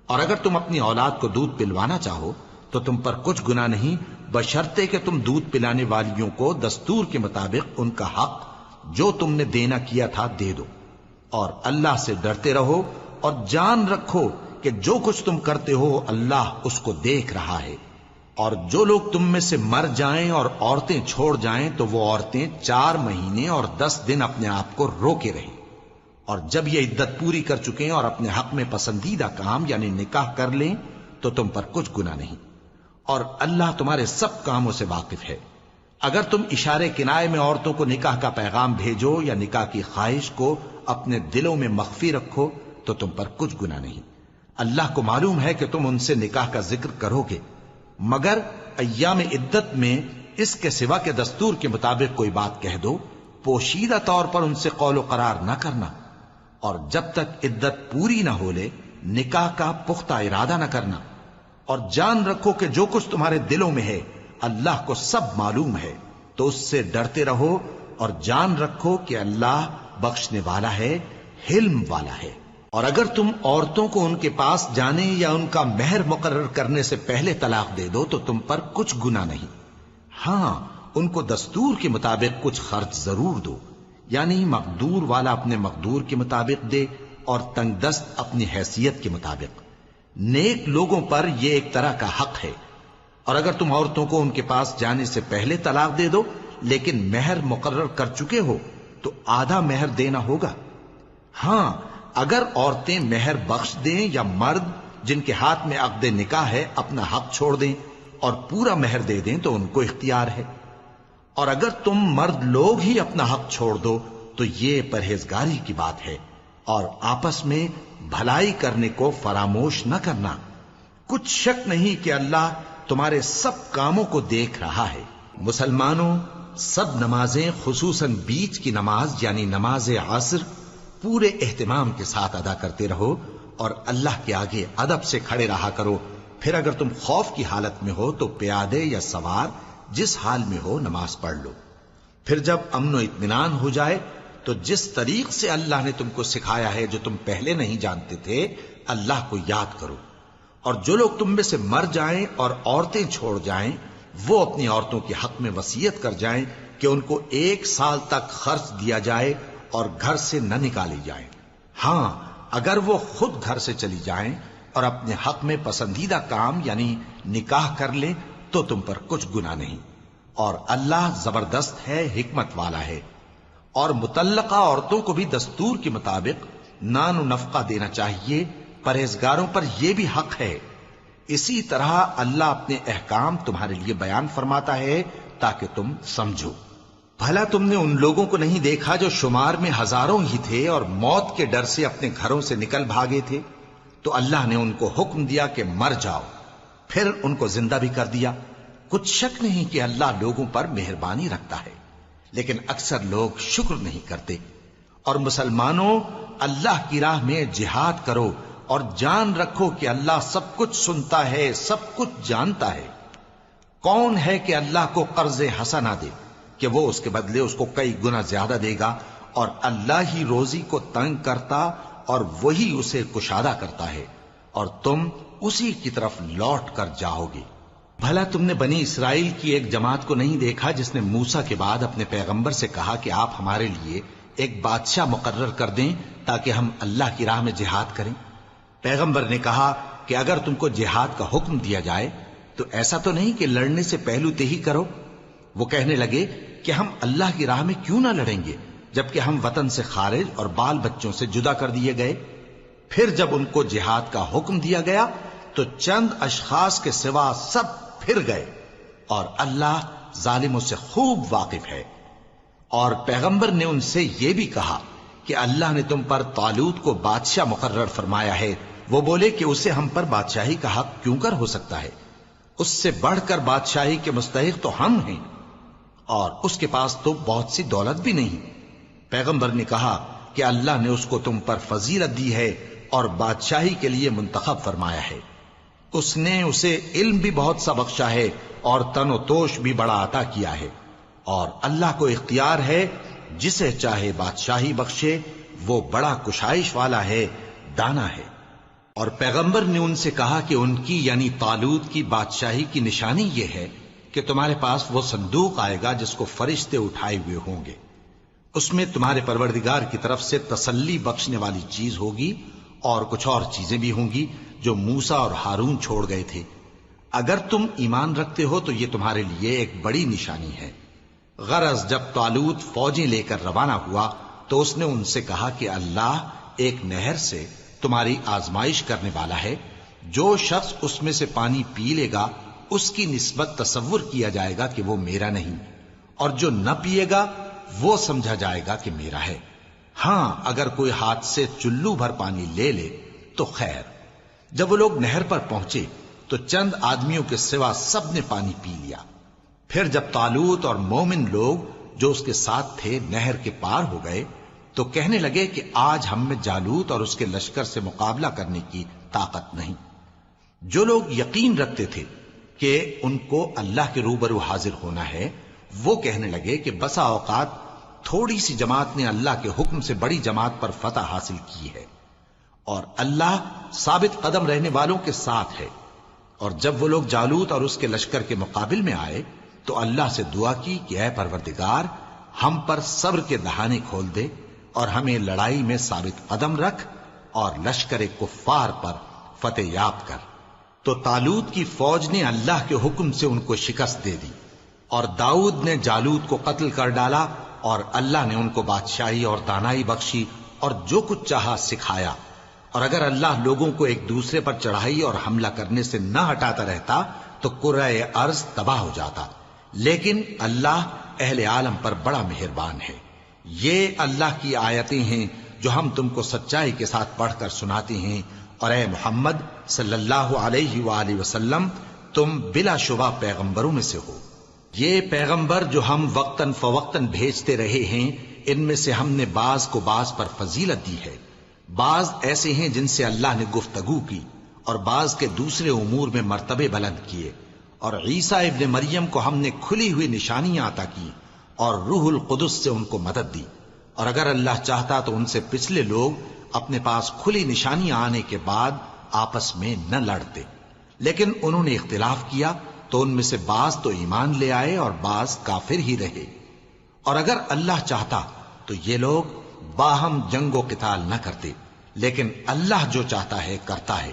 اور اگر تم اپنی اولاد کو دودھ پلوانا چاہو تو تم پر کچھ گناہ نہیں، بشرطے کہ تم دودھ پلانے والیوں کو دستور کے مطابق ان کا حق جو تم نے دینا کیا تھا دے دو۔ اور اللہ سے ڈرتے رہو اور جان رکھو کہ جو کچھ تم کرتے ہو اللہ اس کو دیکھ رہا ہے۔ اور جو لوگ تم میں سے مر جائیں اور عورتیں چھوڑ جائیں تو وہ عورتیں 4 مہینے اور 10 دن اپنے آپ کو روکے رہیں، اور جب یہ عدت پوری کر چکیں اور اپنے حق میں پسندیدہ کام یعنی نکاح کر لیں تو تم پر کچھ گناہ نہیں، اور اللہ تمہارے سب کاموں سے واقف ہے۔ اگر تم اشارے کنائے میں عورتوں کو نکاح کا پیغام بھیجو یا نکاح کی خواہش کو اپنے دلوں میں مخفی رکھو تو تم پر کچھ گناہ نہیں۔ اللہ کو معلوم ہے کہ تم ان سے نکاح کا ذکر کرو گے، مگر ایام عدت میں اس کے سوا کے دستور کے مطابق کوئی بات کہہ دو، پوشیدہ طور پر ان سے قول و قرار نہ کرنا، اور جب تک عدت پوری نہ ہو لے نکاح کا پختہ ارادہ نہ کرنا، اور جان رکھو کہ جو کچھ تمہارے دلوں میں ہے اللہ کو سب معلوم ہے، تو اس سے ڈرتے رہو اور جان رکھو کہ اللہ بخشنے والا ہے، حلم والا ہے۔ اور اگر تم عورتوں کو ان کے پاس جانے یا ان کا مہر مقرر کرنے سے پہلے طلاق دے دو تو تم پر کچھ گناہ نہیں، ہاں ان کو دستور کے مطابق کچھ خرچ ضرور دو، یعنی مقدور والا اپنے مقدور کے مطابق دے اور تنگ دست اپنی حیثیت کے مطابق۔ نیک لوگوں پر یہ ایک طرح کا حق ہے۔ اور اگر تم عورتوں کو ان کے پاس جانے سے پہلے طلاق دے دو لیکن مہر مقرر کر چکے ہو تو آدھا مہر دینا ہوگا۔ ہاں اگر عورتیں مہر بخش دیں یا مرد جن کے ہاتھ میں عقد نکاح ہے اپنا حق چھوڑ دیں اور پورا مہر دے دیں تو ان کو اختیار ہے۔ اور اگر تم مرد لوگ ہی اپنا حق چھوڑ دو تو یہ پرہیزگاری کی بات ہے، اور آپس میں بھلائی کرنے کو فراموش نہ کرنا۔ کچھ شک نہیں کہ اللہ تمہارے سب کاموں کو دیکھ رہا ہے۔ مسلمانوں، سب نمازیں خصوصاً بیچ کی نماز یعنی نماز عصر پورے اہتمام کے ساتھ ادا کرتے رہو اور اللہ کے آگے ادب سے کھڑے رہا کرو۔ پھر اگر تم خوف کی حالت میں ہو تو پیادے یا سوار جس حال میں ہو نماز پڑھ لو۔ پھر جب امن و اطمینان ہو جائے تو جس طریق سے اللہ نے تم کو سکھایا ہے جو تم پہلے نہیں جانتے تھے اللہ کو یاد کرو۔ اور جو لوگ تم میں سے مر جائیں اور عورتیں چھوڑ جائیں وہ اپنی عورتوں کے حق میں وصیت کر جائیں کہ ان کو 1 سال تک خرچ دیا جائے اور گھر سے نہ نکالی جائیں۔ ہاں اگر وہ خود گھر سے چلی جائیں اور اپنے حق میں پسندیدہ کام یعنی نکاح کر لیں تو تم پر کچھ گناہ نہیں، اور اللہ زبردست ہے، حکمت والا ہے۔ اور مطلقہ عورتوں کو بھی دستور کے مطابق نان و نفقہ دینا چاہیے۔ پرہیزگاروں پر یہ بھی حق ہے۔ اسی طرح اللہ اپنے احکام تمہارے لیے بیان فرماتا ہے تاکہ تم سمجھو۔ بھلا تم نے ان لوگوں کو نہیں دیکھا جو شمار میں ہزاروں ہی تھے اور موت کے ڈر سے اپنے گھروں سے نکل بھاگے تھے؟ تو اللہ نے ان کو حکم دیا کہ مر جاؤ، پھر ان کو زندہ بھی کر دیا۔ کچھ شک نہیں کہ اللہ لوگوں پر مہربانی رکھتا ہے، لیکن اکثر لوگ شکر نہیں کرتے۔ اور مسلمانوں، اللہ کی راہ میں جہاد کرو اور جان رکھو کہ اللہ سب کچھ سنتا ہے، سب کچھ جانتا ہے۔ کون ہے کہ اللہ کو قرض حسنہ دے کہ وہ اس کے بدلے اس کو کئی گنا زیادہ دے گا؟ اور اللہ ہی روزی کو تنگ کرتا اور وہی اسے کشادہ کرتا ہے، اور تم اسی کی طرف لوٹ کر جاؤ گے۔ بھلا تم نے بنی اسرائیل کی ایک جماعت کو نہیں دیکھا جس نے موسیٰ کے بعد اپنے پیغمبر سے کہا کہ آپ ہمارے لیے ایک بادشاہ مقرر کر دیں تاکہ ہم اللہ کی راہ میں جہاد کریں؟ پیغمبر نے کہا کہ اگر تم کو جہاد کا حکم دیا جائے تو ایسا تو نہیں کہ لڑنے سے پہلو تہی کرو۔ وہ کہنے لگے کہ ہم اللہ کی راہ میں کیوں نہ لڑیں گے جبکہ ہم وطن سے خارج اور بال بچوں سے جدا کر دیے گئے۔ پھر جب ان کو جہاد کا حکم دیا گیا تو چند اشخاص کے سوا سب پھر گئے، اور اللہ ظالموں سے خوب واقف ہے۔ اور پیغمبر نے ان سے یہ بھی کہا کہ اللہ نے تم پر طالوت کو بادشاہ مقرر فرمایا ہے۔ وہ بولے کہ اسے ہم پر بادشاہی کا حق کیوں کر ہو سکتا ہے؟ اس سے بڑھ کر بادشاہی کے مستحق تو ہم ہیں، اور اس کے پاس تو بہت سی دولت بھی نہیں۔ پیغمبر نے کہا کہ اللہ نے اس کو تم پر فضیلت دی ہے اور بادشاہی کے لیے منتخب فرمایا ہے۔ اس نے اسے علم بھی بہت سا بخشا ہے اور تن و توش بھی بڑا عطا کیا ہے، اور اللہ کو اختیار ہے جسے چاہے بادشاہی بخشے، وہ بڑا کشائش والا ہے، دانا ہے۔ اور پیغمبر نے ان سے کہا کہ ان کی یعنی طالوت کی بادشاہی کی نشانی یہ ہے کہ تمہارے پاس وہ صندوق آئے گا جس کو فرشتے اٹھائے ہوئے ہوں گے۔ اس میں تمہارے پروردگار کی طرف سے تسلی بخشنے والی چیز ہوگی، اور کچھ اور چیزیں بھی ہوں گی جو موسیٰ اور ہارون چھوڑ گئے تھے۔ اگر تم ایمان رکھتے ہو تو یہ تمہارے لیے ایک بڑی نشانی ہے۔ غرض جب طالوت فوجیں لے کر روانہ ہوا تو اس نے ان سے کہا کہ اللہ ایک نہر سے تمہاری آزمائش کرنے والا ہے، جو شخص اس میں سے پانی پی لے گا اس کی نسبت تصور کیا جائے گا کہ وہ میرا نہیں، اور جو نہ پیے گا وہ سمجھا جائے گا کہ میرا ہے۔ ہاں اگر کوئی ہاتھ سے چلو بھر پانی لے لے تو خیر۔ جب وہ لوگ نہر پر پہنچے تو چند آدمیوں کے سوا سب نے پانی پی لیا۔ پھر جب طالوت اور مومن لوگ جو اس کے ساتھ تھے نہر کے پار ہو گئے تو کہنے لگے کہ آج ہم میں جالوت اور اس کے لشکر سے مقابلہ کرنے کی طاقت نہیں۔ جو لوگ یقین رکھتے تھے کہ ان کو اللہ کے روبرو حاضر ہونا ہے، وہ کہنے لگے کہ بسا اوقات تھوڑی سی جماعت نے اللہ کے حکم سے بڑی جماعت پر فتح حاصل کی ہے، اور اللہ ثابت قدم رہنے والوں کے ساتھ ہے۔ اور جب وہ لوگ جالوت اور اس کے لشکر کے مقابل میں آئے تو اللہ سے دعا کی کہ اے پروردگار، ہم پر صبر کے دہانے کھول دے اور ہمیں لڑائی میں ثابت قدم رکھ اور لشکر کفار پر فتح یاب کر۔ تو طالوت کی فوج نے اللہ کے حکم سے ان کو شکست دے دی، اور داؤد نے جالوت کو قتل کر ڈالا، اور اللہ نے ان کو بادشاہی اور دانائی بخشی اور جو کچھ چاہا سکھایا۔ اور اگر اللہ لوگوں کو ایک دوسرے پر چڑھائی اور حملہ کرنے سے نہ ہٹاتا رہتا تو کرۂ ارض تباہ ہو جاتا، لیکن اللہ اہل عالم پر بڑا مہربان ہے۔ یہ اللہ کی آیتیں ہیں جو ہم تم کو سچائی کے ساتھ پڑھ کر سناتے ہیں، اور اے محمد صلی اللہ علیہ وآلہ وسلم، تم بلا شبہ پیغمبروں میں سے ہو۔ یہ پیغمبر جو ہم وقتاً فوقتاً بھیجتے رہے ہیں، ان میں سے ہم نے بعض کو بعض پر فضیلت دی ہے۔ بعض ایسے ہیں جن سے اللہ نے گفتگو کی، اور بعض کے دوسرے امور میں مرتبے بلند کیے۔ اور عیسیٰ ابن مریم کو ہم نے کھلی ہوئی نشانیاں عطا کی اور روح القدس سے ان کو مدد دی، اور اگر اللہ چاہتا تو ان سے پچھلے لوگ اپنے پاس کھلی نشانیاں آنے کے بعد آپس میں نہ لڑتے، لیکن انہوں نے اختلاف کیا تو ان میں سے بعض تو ایمان لے آئے اور بعض کافر ہی رہے۔ اور اگر اللہ چاہتا تو یہ لوگ باہم جنگ و قتال نہ کرتے، لیکن اللہ جو چاہتا ہے کرتا ہے۔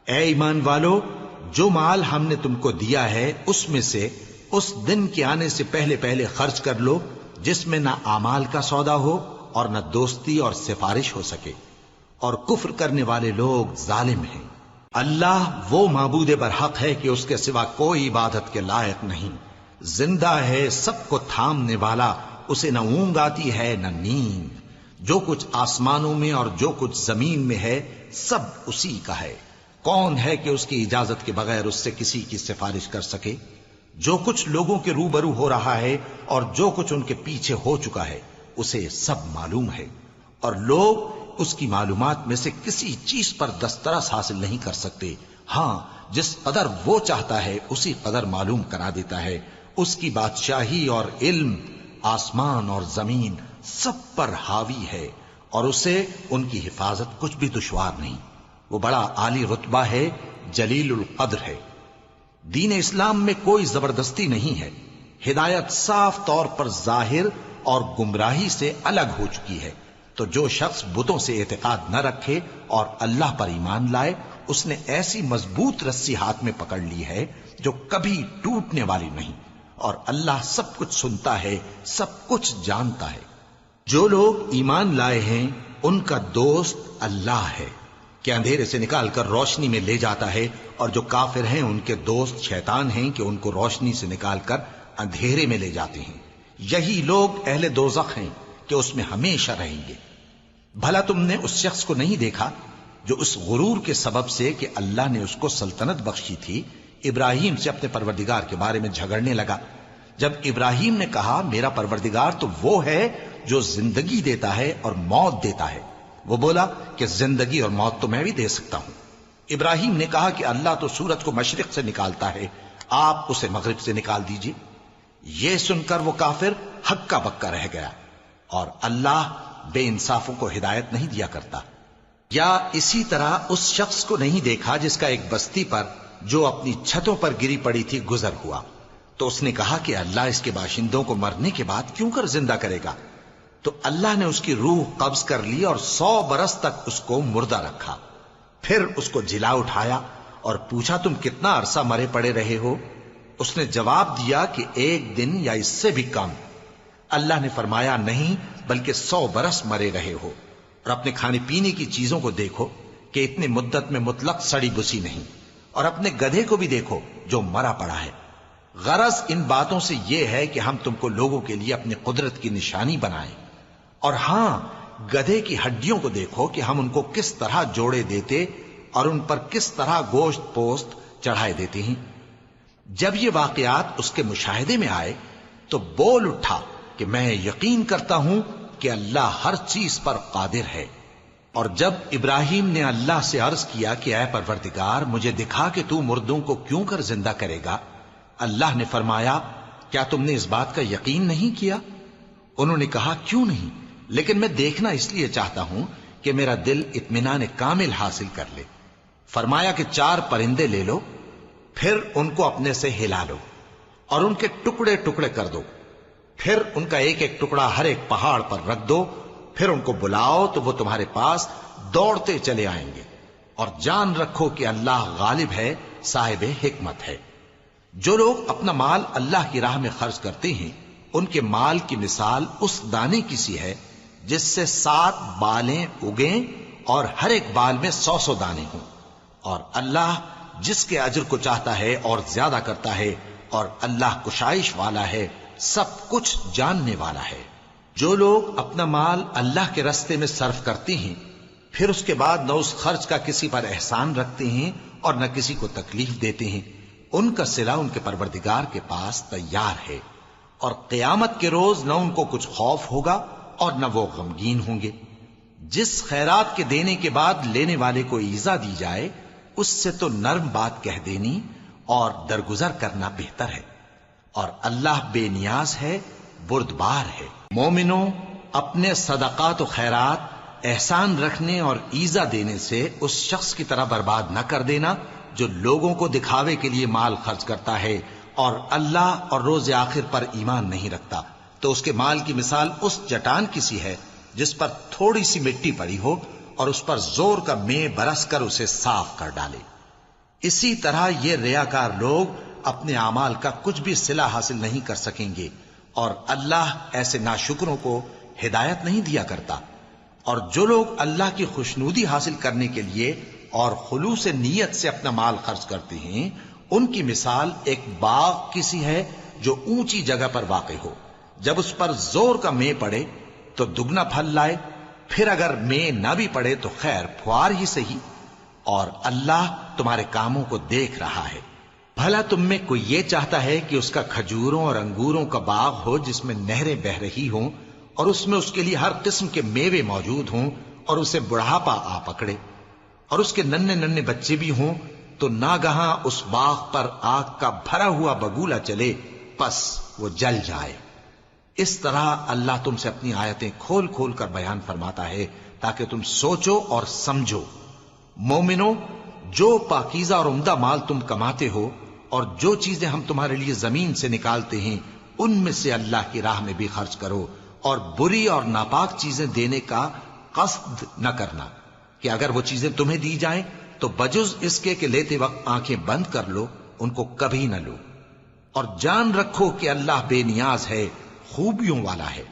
اے ایمان والو، جو مال ہم نے تم کو دیا ہے اس میں سے اس دن کے آنے سے پہلے پہلے خرچ کر لو جس میں نہ اعمال کا سودا ہو اور نہ دوستی اور سفارش ہو سکے، اور کفر کرنے والے لوگ ظالم ہیں۔ اللہ وہ معبود برحق ہے کہ اس کے سوا کوئی عبادت کے لائق نہیں، زندہ ہے، سب کو تھامنے والا، اسے نہ اونگ آتی ہے نہ نیند، جو کچھ آسمانوں میں اور جو کچھ زمین میں ہے سب اسی کا ہے۔ کون ہے کہ اس کی اجازت کے بغیر اس سے کسی کی سفارش کر سکے؟ جو کچھ لوگوں کے روبرو ہو رہا ہے اور جو کچھ ان کے پیچھے ہو چکا ہے اسے سب معلوم ہے، اور لوگ اس کی معلومات میں سے کسی چیز پر دسترس حاصل نہیں کر سکتے۔ ہاں، جس قدر وہ چاہتا ہے اسی قدر معلوم کرا دیتا ہے۔ اس کی بادشاہی اور علم آسمان اور زمین سب پر حاوی ہے، اور اسے ان کی حفاظت کچھ بھی دشوار نہیں۔ وہ بڑا عالی رتبہ ہے، جلیل القدر ہے۔ دین اسلام میں کوئی زبردستی نہیں ہے، ہدایت صاف طور پر ظاہر اور گمراہی سے الگ ہو چکی ہے۔ تو جو شخص بتوں سے اعتقاد نہ رکھے اور اللہ پر ایمان لائے، اس نے ایسی مضبوط رسی ہاتھ میں پکڑ لی ہے جو کبھی ٹوٹنے والی نہیں، اور اللہ سب کچھ سنتا ہے، سب کچھ جانتا ہے۔ جو لوگ ایمان لائے ہیں ان کا دوست اللہ ہے کہ اندھیرے سے نکال کر روشنی میں لے جاتا ہے، اور جو کافر ہیں ان کے دوست شیطان ہیں کہ ان کو روشنی سے نکال کر اندھیرے میں لے جاتے ہیں۔ یہی لوگ اہل دوزخ ہیں کہ اس میں ہمیشہ رہیں گے۔ بھلا تم نے اس شخص کو نہیں دیکھا جو اس غرور کے سبب سے کہ اللہ نے اس کو سلطنت بخشی تھی، ابراہیم سے اپنے پروردگار کے بارے میں جھگڑنے لگا؟ جب ابراہیم نے کہا میرا پروردگار تو وہ ہے جو زندگی دیتا ہے اور موت دیتا ہے، وہ بولا کہ زندگی اور موت تو میں بھی دے سکتا ہوں۔ ابراہیم نے کہا کہ اللہ تو سورج کو مشرق سے نکالتا ہے، آپ اسے مغرب سے نکال دیجئے۔ یہ سن کر وہ کافر ہکا بکا رہ گیا، اور اللہ بے انصافوں کو ہدایت نہیں دیا کرتا۔ یا اسی طرح اس شخص کو نہیں دیکھا جس کا ایک بستی پر جو اپنی چھتوں پر گری پڑی تھی گزر ہوا، تو اس نے کہا کہ اللہ اس کے باشندوں کو مرنے کے بعد کیوں کر زندہ کرے گا؟ تو اللہ نے اس کی روح قبض کر لی اور 100 برس تک اس کو مردہ رکھا۔ پھر اس کو جلا اٹھایا اور پوچھا تم کتنا عرصہ مرے پڑے رہے ہو؟ اس نے جواب دیا کہ 1 دن یا اس سے بھی کم۔ اللہ نے فرمایا نہیں بلکہ 100 برس مرے رہے ہو، اور اپنے کھانے پینے کی چیزوں کو دیکھو کہ اتنی مدت میں مطلق سڑی بسی نہیں، اور اپنے گدھے کو بھی دیکھو جو مرا پڑا ہے۔ غرض ان باتوں سے یہ ہے کہ ہم تم کو لوگوں کے لیے اپنی قدرت کی نشانی بنائیں، اور ہاں گدھے کی ہڈیوں کو دیکھو کہ ہم ان کو کس طرح جوڑے دیتے اور ان پر کس طرح گوشت پوست چڑھائے دیتے ہیں۔ جب یہ واقعات اس کے مشاہدے میں آئے تو بول اٹھا کہ میں یقین کرتا ہوں کہ اللہ ہر چیز پر قادر ہے۔ اور جب ابراہیم نے اللہ سے عرض کیا کہ اے پروردگار مجھے دکھا کہ تو مردوں کو کیوں کر زندہ کرے گا، اللہ نے فرمایا کیا تم نے اس بات کا یقین نہیں کیا؟ انہوں نے کہا کیوں نہیں، لیکن میں دیکھنا اس لیے چاہتا ہوں کہ میرا دل اطمینان کامل حاصل کر لے۔ فرمایا کہ 4 پرندے لے لو، پھر ان کو اپنے سے ہلا لو اور ان کے ٹکڑے ٹکڑے کر دو، پھر ان کا ایک ایک ٹکڑا ہر ایک پہاڑ پر رکھ دو، پھر ان کو بلاؤ تو وہ تمہارے پاس دوڑتے چلے آئیں گے، اور جان رکھو کہ اللہ غالب ہے، صاحب حکمت ہے۔ جو لوگ اپنا مال اللہ کی راہ میں خرچ کرتے ہیں ان کے مال کی مثال اس دانے کی سی ہے جس سے 7 بالیں اگیں اور ہر ایک بال میں 100 دانے ہوں، اور اللہ جس کے اجر کو چاہتا ہے اور زیادہ کرتا ہے، اور اللہ کشائش والا ہے، سب کچھ جاننے والا ہے۔ جو لوگ اپنا مال اللہ کے راستے میں صرف کرتے ہیں پھر اس کے بعد نہ اس خرچ کا کسی پر احسان رکھتے ہیں اور نہ کسی کو تکلیف دیتے ہیں، ان کا صلہ ان کے پروردگار کے پاس تیار ہے، اور قیامت کے روز نہ ان کو کچھ خوف ہوگا اور نہ وہ غمگین ہوں گے۔ جس خیرات کے دینے کے بعد لینے والے کو ایذا دی جائے اس سے تو نرم بات کہہ دینی اور درگزر کرنا بہتر ہے، اور اللہ بے نیاز ہے، بردبار ہے۔ مومنوں، اپنے صدقات و خیرات احسان رکھنے اور ایذا دینے سے اس شخص کی طرح برباد نہ کر دینا جو لوگوں کو دکھاوے کے لیے مال خرچ کرتا ہے اور اللہ اور روز آخر پر ایمان نہیں رکھتا، تو اس کے مال کی مثال اس چٹان کی سی ہے جس پر تھوڑی سی مٹی پڑی ہو اور اس پر زور کا مے برس کر اسے صاف کر ڈالے۔ اسی طرح یہ ریاکار لوگ اپنے اعمال کا کچھ بھی صلہ حاصل نہیں کر سکیں گے، اور اللہ ایسے ناشکروں کو ہدایت نہیں دیا کرتا۔ اور جو لوگ اللہ کی خوشنودی حاصل کرنے کے لیے اور خلوص نیت سے اپنا مال خرچ کرتے ہیں، ان کی مثال ایک باغ کسی ہے جو اونچی جگہ پر واقع ہو، جب اس پر زور کا مے پڑے تو دگنا پھل لائے، پھر اگر مے نہ بھی پڑے تو خیر پھوار ہی صحیح، اور اللہ تمہارے کاموں کو دیکھ رہا ہے۔ بھلا تم میں کوئی یہ چاہتا ہے کہ اس کا کھجوروں اور انگوروں کا باغ ہو جس میں نہریں بہ رہی ہوں اور اس میں اس کے لیے ہر قسم کے میوے موجود ہوں، اور اسے بڑھاپا آ پکڑے اور اس کے ننھے ننھے بچے بھی ہوں، تو ناگہاں اس باغ پر آگ کا بھرا ہوا بگولا چلے، پس وہ جل جائے۔ اس طرح اللہ تم سے اپنی آیتیں کھول کھول کر بیان فرماتا ہے تاکہ تم سوچو اور سمجھو۔ مومنو، جو پاکیزہ اور عمدہ مال تم کماتے ہو اور جو چیزیں ہم تمہارے لیے زمین سے نکالتے ہیں ان میں سے اللہ کی راہ میں بھی خرچ کرو، اور بری اور ناپاک چیزیں دینے کا قصد نہ کرنا کہ اگر وہ چیزیں تمہیں دی جائیں تو بجز اس کے کہ لیتے وقت آنکھیں بند کر لو، ان کو کبھی نہ لو، اور جان رکھو کہ اللہ بے نیاز ہے، خوبیوں والا ہے۔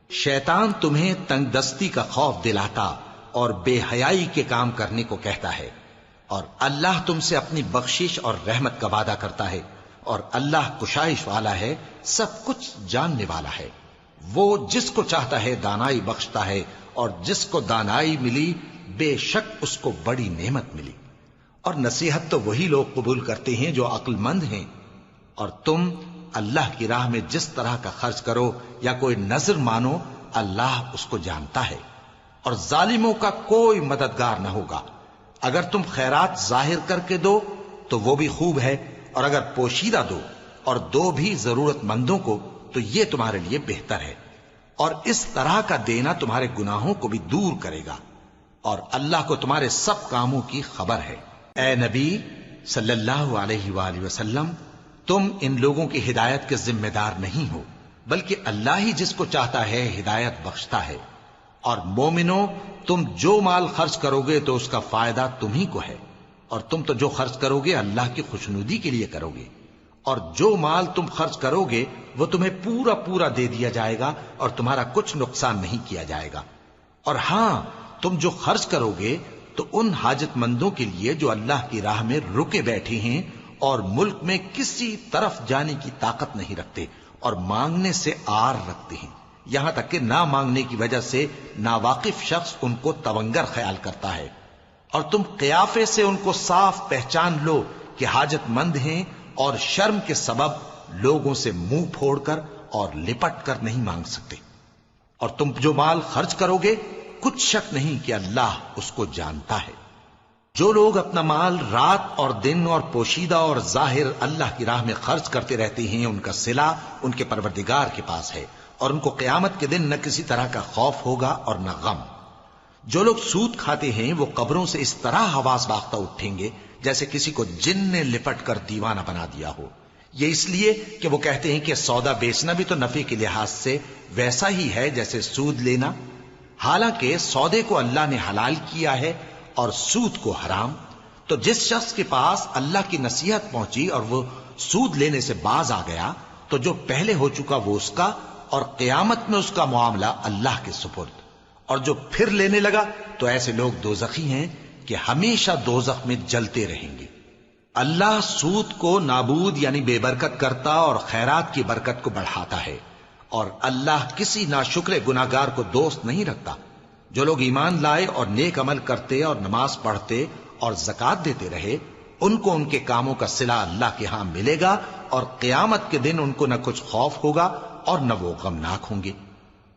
شیطان تمہیں تنگ دستی کا خوف دلاتا اور بے حیائی کے کام کرنے کو کہتا ہے، اور اللہ تم سے اپنی بخشش اور رحمت کا وعدہ کرتا ہے، اور اللہ کشائش والا ہے، سب کچھ جاننے والا ہے۔ وہ جس کو چاہتا ہے دانائی بخشتا ہے، اور جس کو دانائی ملی بے شک اس کو بڑی نعمت ملی۔ اور نصیحت تو وہی لوگ قبول کرتے ہیں جو عقل مند ہیں، اور تم اللہ کی راہ میں جس طرح کا خرچ کرو یا کوئی نذر مانو، اللہ اس کو جانتا ہے، اور ظالموں کا کوئی مددگار نہ ہوگا۔ اگر تم خیرات ظاہر کر کے دو تو وہ بھی خوب ہے، اور اگر پوشیدہ دو اور دو بھی ضرورت مندوں کو تو یہ تمہارے لیے بہتر ہے، اور اس طرح کا دینا تمہارے گناہوں کو بھی دور کرے گا، اور اللہ کو تمہارے سب کاموں کی خبر ہے۔ اے نبی صلی اللہ علیہ وآلہ وسلم، تم ان لوگوں کی ہدایت کے ذمہ دار نہیں ہو، بلکہ اللہ ہی جس کو چاہتا ہے ہدایت بخشتا ہے۔ اور مومنو، تم جو مال خرچ کرو گے تو اس کا فائدہ تمہیں کو ہے، اور تم تو جو خرچ کرو گے اللہ کی خوشنودی کے لیے کرو گے، اور جو مال تم خرچ کرو گے وہ تمہیں پورا پورا دے دیا جائے گا اور تمہارا کچھ نقصان نہیں کیا جائے گا۔ اور ہاں، تم جو خرچ کرو گے تو ان حاجت مندوں کے لیے جو اللہ کی راہ میں رکے بیٹھے ہیں اور ملک میں کسی طرف جانے کی طاقت نہیں رکھتے اور مانگنے سے آر رکھتے ہیں، یہاں تک کہ نہ مانگنے کی وجہ سے ناواقف شخص ان کو تونگر خیال کرتا ہے، اور تم قیافے سے ان کو صاف پہچان لو کہ حاجت مند ہیں، اور شرم کے سبب لوگوں سے منہ پھوڑ کر اور لپٹ کر نہیں مانگ سکتے۔ اور تم جو مال خرچ کرو گے کچھ شک نہیں کہ اللہ اس کو جانتا ہے۔ جو لوگ اپنا مال رات اور دن اور پوشیدہ اور ظاہر اللہ کی راہ میں خرچ کرتے رہتے ہیں، ان کا صلہ ان کے پروردگار کے پاس ہے، اور ان کو قیامت کے دن نہ کسی طرح کا خوف ہوگا اور نہ غم۔ جو لوگ سود کھاتے ہیں وہ قبروں سے اس طرح حواس باختہ اٹھیں گے جیسے کسی کو جن نے لپٹ کر دیوانہ بنا دیا ہو، یہ اس لیے کہ وہ کہتے ہیں کہ سودا بیچنا بھی تو نفع کے لحاظ سے ویسا ہی ہے جیسے سود لینا، حالانکہ سودے کو اللہ نے حلال کیا ہے اور سود کو حرام۔ تو جس شخص کے پاس اللہ کی نصیحت پہنچی اور وہ سود لینے سے باز آ گیا تو جو پہلے ہو چکا وہ اس کا، اور قیامت میں اس کا معاملہ اللہ کے سپرد۔ اور جو پھر لینے لگا تو ایسے لوگ دوزخی ہیں کہ ہمیشہ دوزخ میں جلتے رہیں گے۔ اللہ سود کو نابود یعنی بے برکت کرتا اور خیرات کی برکت کو بڑھاتا ہے، اور اللہ کسی ناشکر گناہگار کو دوست نہیں رکھتا۔ جو لوگ ایمان لائے اور نیک عمل کرتے اور نماز پڑھتے اور زکات دیتے رہے، ان کو ان کے کاموں کا صلہ اللہ کے ہاں ملے گا، اور قیامت کے دن ان کو نہ کچھ خوف ہوگا اور نہ وہ غمناک ہوں گے۔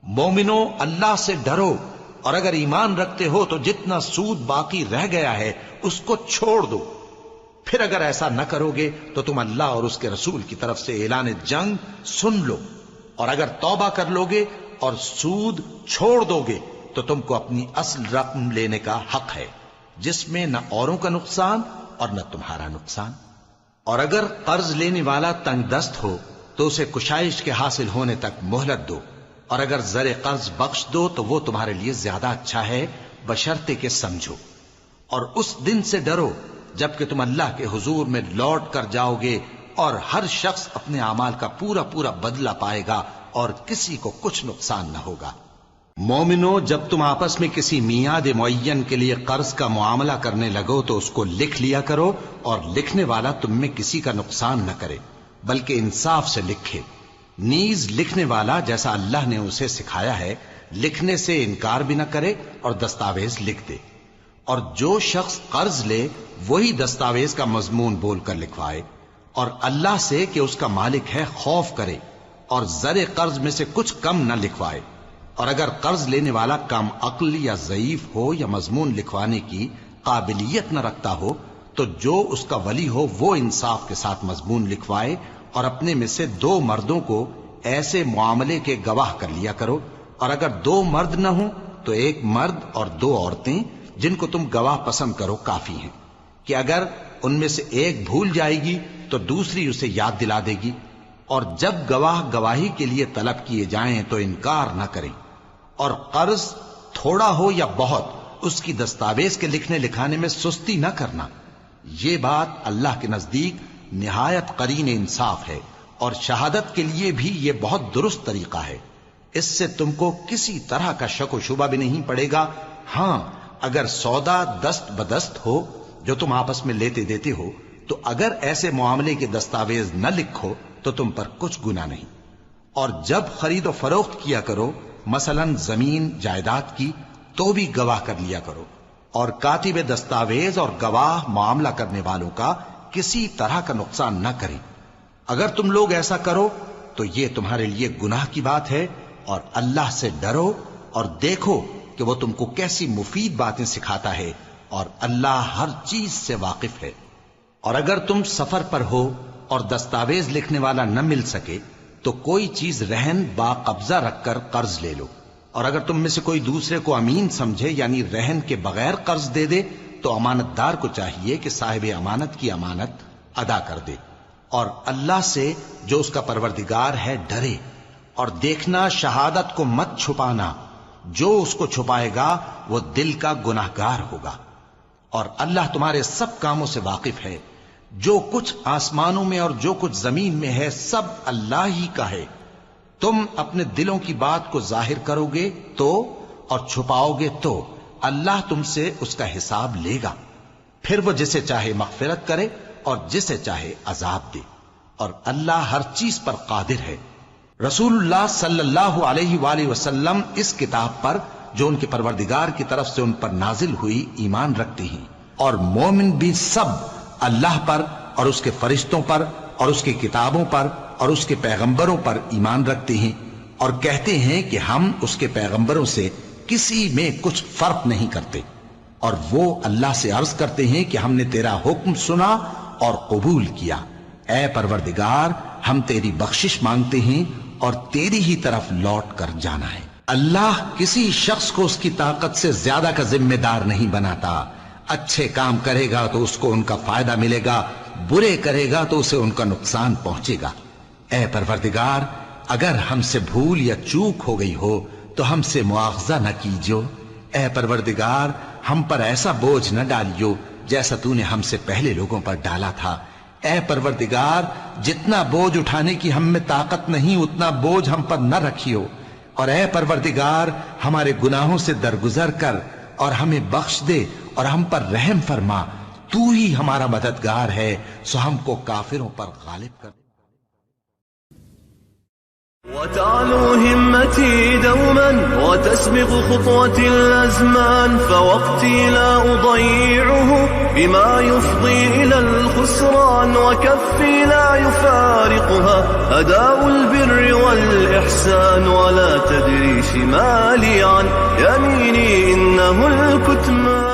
مومنو، اللہ سے ڈرو، اور اگر ایمان رکھتے ہو تو جتنا سود باقی رہ گیا ہے اس کو چھوڑ دو۔ پھر اگر ایسا نہ کرو گے تو تم اللہ اور اس کے رسول کی طرف سے اعلان جنگ سن لو، اور اگر توبہ کر لو گے اور سود چھوڑ دو گے تو تم کو اپنی اصل رقم لینے کا حق ہے، جس میں نہ اوروں کا نقصان اور نہ تمہارا نقصان۔ اور اگر قرض لینے والا تنگ دست ہو تو اسے کشائش کے حاصل ہونے تک مہلت دو، اور اگر زر قرض بخش دو تو وہ تمہارے لیے زیادہ اچھا ہے، بشرطے کہ سمجھو۔ اور اس دن سے ڈرو جبکہ تم اللہ کے حضور میں لوٹ کر جاؤ گے، اور ہر شخص اپنے اعمال کا پورا پورا بدلہ پائے گا، اور کسی کو کچھ نقصان نہ ہوگا۔ مومنو، جب تم آپس میں کسی میعاد معین کے لیے قرض کا معاملہ کرنے لگو تو اس کو لکھ لیا کرو، اور لکھنے والا تم میں کسی کا نقصان نہ کرے بلکہ انصاف سے لکھے۔ نیز لکھنے والا جیسا اللہ نے اسے سکھایا ہے لکھنے سے انکار بھی نہ کرے اور دستاویز لکھ دے، اور جو شخص قرض لے وہی دستاویز کا مضمون بول کر لکھوائے، اور اللہ سے کہ اس کا مالک ہے خوف کرے، اور زر قرض میں سے کچھ کم نہ لکھوائے۔ اور اگر قرض لینے والا کم عقل یا ضعیف ہو یا مضمون لکھوانے کی قابلیت نہ رکھتا ہو تو جو اس کا ولی ہو وہ انصاف کے ساتھ مضمون لکھوائے، اور اپنے میں سے 2 مردوں کو ایسے معاملے کے گواہ کر لیا کرو، اور اگر 2 مرد نہ ہوں تو 1 مرد اور 2 عورتیں جن کو تم گواہ پسند کرو کافی ہیں، کہ اگر ان میں سے ایک بھول جائے گی تو دوسری اسے یاد دلا دے گی، اور جب گواہ گواہی کے لیے طلب کیے جائیں تو انکار نہ کریں، اور قرض تھوڑا ہو یا بہت اس کی دستاویز کے لکھنے لکھانے میں سستی نہ کرنا۔ یہ بات اللہ کے نزدیک نہایت قرین انصاف ہے، اور شہادت کے لیے بھی یہ بہت درست طریقہ ہے، اس سے تم کو کسی طرح کا شک و شبہ بھی نہیں پڑے گا۔ ہاں، اگر سودا دست بدست ہو جو تم آپس میں لیتے دیتے ہو تو اگر ایسے معاملے کے دستاویز نہ لکھو تو تم پر کچھ گناہ نہیں۔ اور جب خرید و فروخت کیا کرو، مثلا زمین جائیداد کی، تو بھی گواہ کر لیا کرو، اور کاتب دستاویز اور گواہ معاملہ کرنے والوں کا کسی طرح کا نقصان نہ کریں۔ اگر تم لوگ ایسا کرو تو یہ تمہارے لیے گناہ کی بات ہے، اور اللہ سے ڈرو اور دیکھو کہ وہ تم کو کیسی مفید باتیں سکھاتا ہے، اور اللہ ہر چیز سے واقف ہے۔ اور اگر تم سفر پر ہو اور دستاویز لکھنے والا نہ مل سکے تو کوئی چیز رہن با قبضہ رکھ کر قرض لے لو، اور اگر تم میں سے کوئی دوسرے کو امین سمجھے یعنی رہن کے بغیر قرض دے دے تو امانت دار کو چاہیے کہ صاحب امانت کی امانت ادا کر دے، اور اللہ سے جو اس کا پروردگار ہے ڈرے، اور دیکھنا شہادت کو مت چھپانا، جو اس کو چھپائے گا وہ دل کا گناہگار ہوگا، اور اللہ تمہارے سب کاموں سے واقف ہے۔ جو کچھ آسمانوں میں اور جو کچھ زمین میں ہے سب اللہ ہی کا ہے۔ تم اپنے دلوں کی بات کو ظاہر کرو گے تو اور چھپاؤ گے تو اللہ تم سے اس کا حساب لے گا، پھر وہ جسے چاہے مغفرت کرے اور جسے چاہے عذاب دے، اور اللہ ہر چیز پر قادر ہے۔ رسول اللہ صلی اللہ علیہ وآلہ وسلم اس کتاب پر جو ان کے پروردگار کی طرف سے ان پر نازل ہوئی ایمان رکھتے ہیں، اور مومن بھی سب اللہ پر اور اس کے فرشتوں پر اور اس کی کتابوں پر اور اس کے پیغمبروں پر ایمان رکھتے ہیں، اور کہتے ہیں کہ ہم اس کے پیغمبروں سے کسی میں کچھ فرق نہیں کرتے، اور وہ اللہ سے عرض کرتے ہیں کہ ہم نے تیرا حکم سنا اور قبول کیا۔ اے پروردگار، ہم تیری بخشش مانگتے ہیں اور تیری ہی طرف لوٹ کر جانا ہے۔ اللہ کسی شخص کو اس کی طاقت سے زیادہ کا ذمہ دار نہیں بناتا۔ اچھے کام کرے گا تو اس کو ان کا فائدہ ملے گا، برے کرے گا تو اسے ان کا نقصان پہنچے گا۔ اے پروردگار، اگر ہم سے بھول یا چوک ہو گئی ہو تو ہم سے مواخذہ نہ کیجو۔ اے پروردگار، ہم پر ایسا بوجھ نہ ڈالیو جیسا تو نے ہم سے پہلے لوگوں پر ڈالا تھا۔ اے پروردگار، جتنا بوجھ اٹھانے کی ہم میں طاقت نہیں اتنا بوجھ ہم پر نہ رکھیو، اور اے پروردگار ہمارے گناہوں سے درگزر کر اور ہمیں بخش دے اور ہم پر رحم فرما، تو ہی ہمارا مددگار ہے، سو ہم کو کافروں پر غالب کر۔ وتعلو همتي دوما وتسبق خطوتي الأزمان، فوقتي لا أضيعه بما يفضي إلى الخسران، وكفي لا يفارقها أداء البر والإحسان، ولا تدري شمالي عن يميني إنه الكتمان.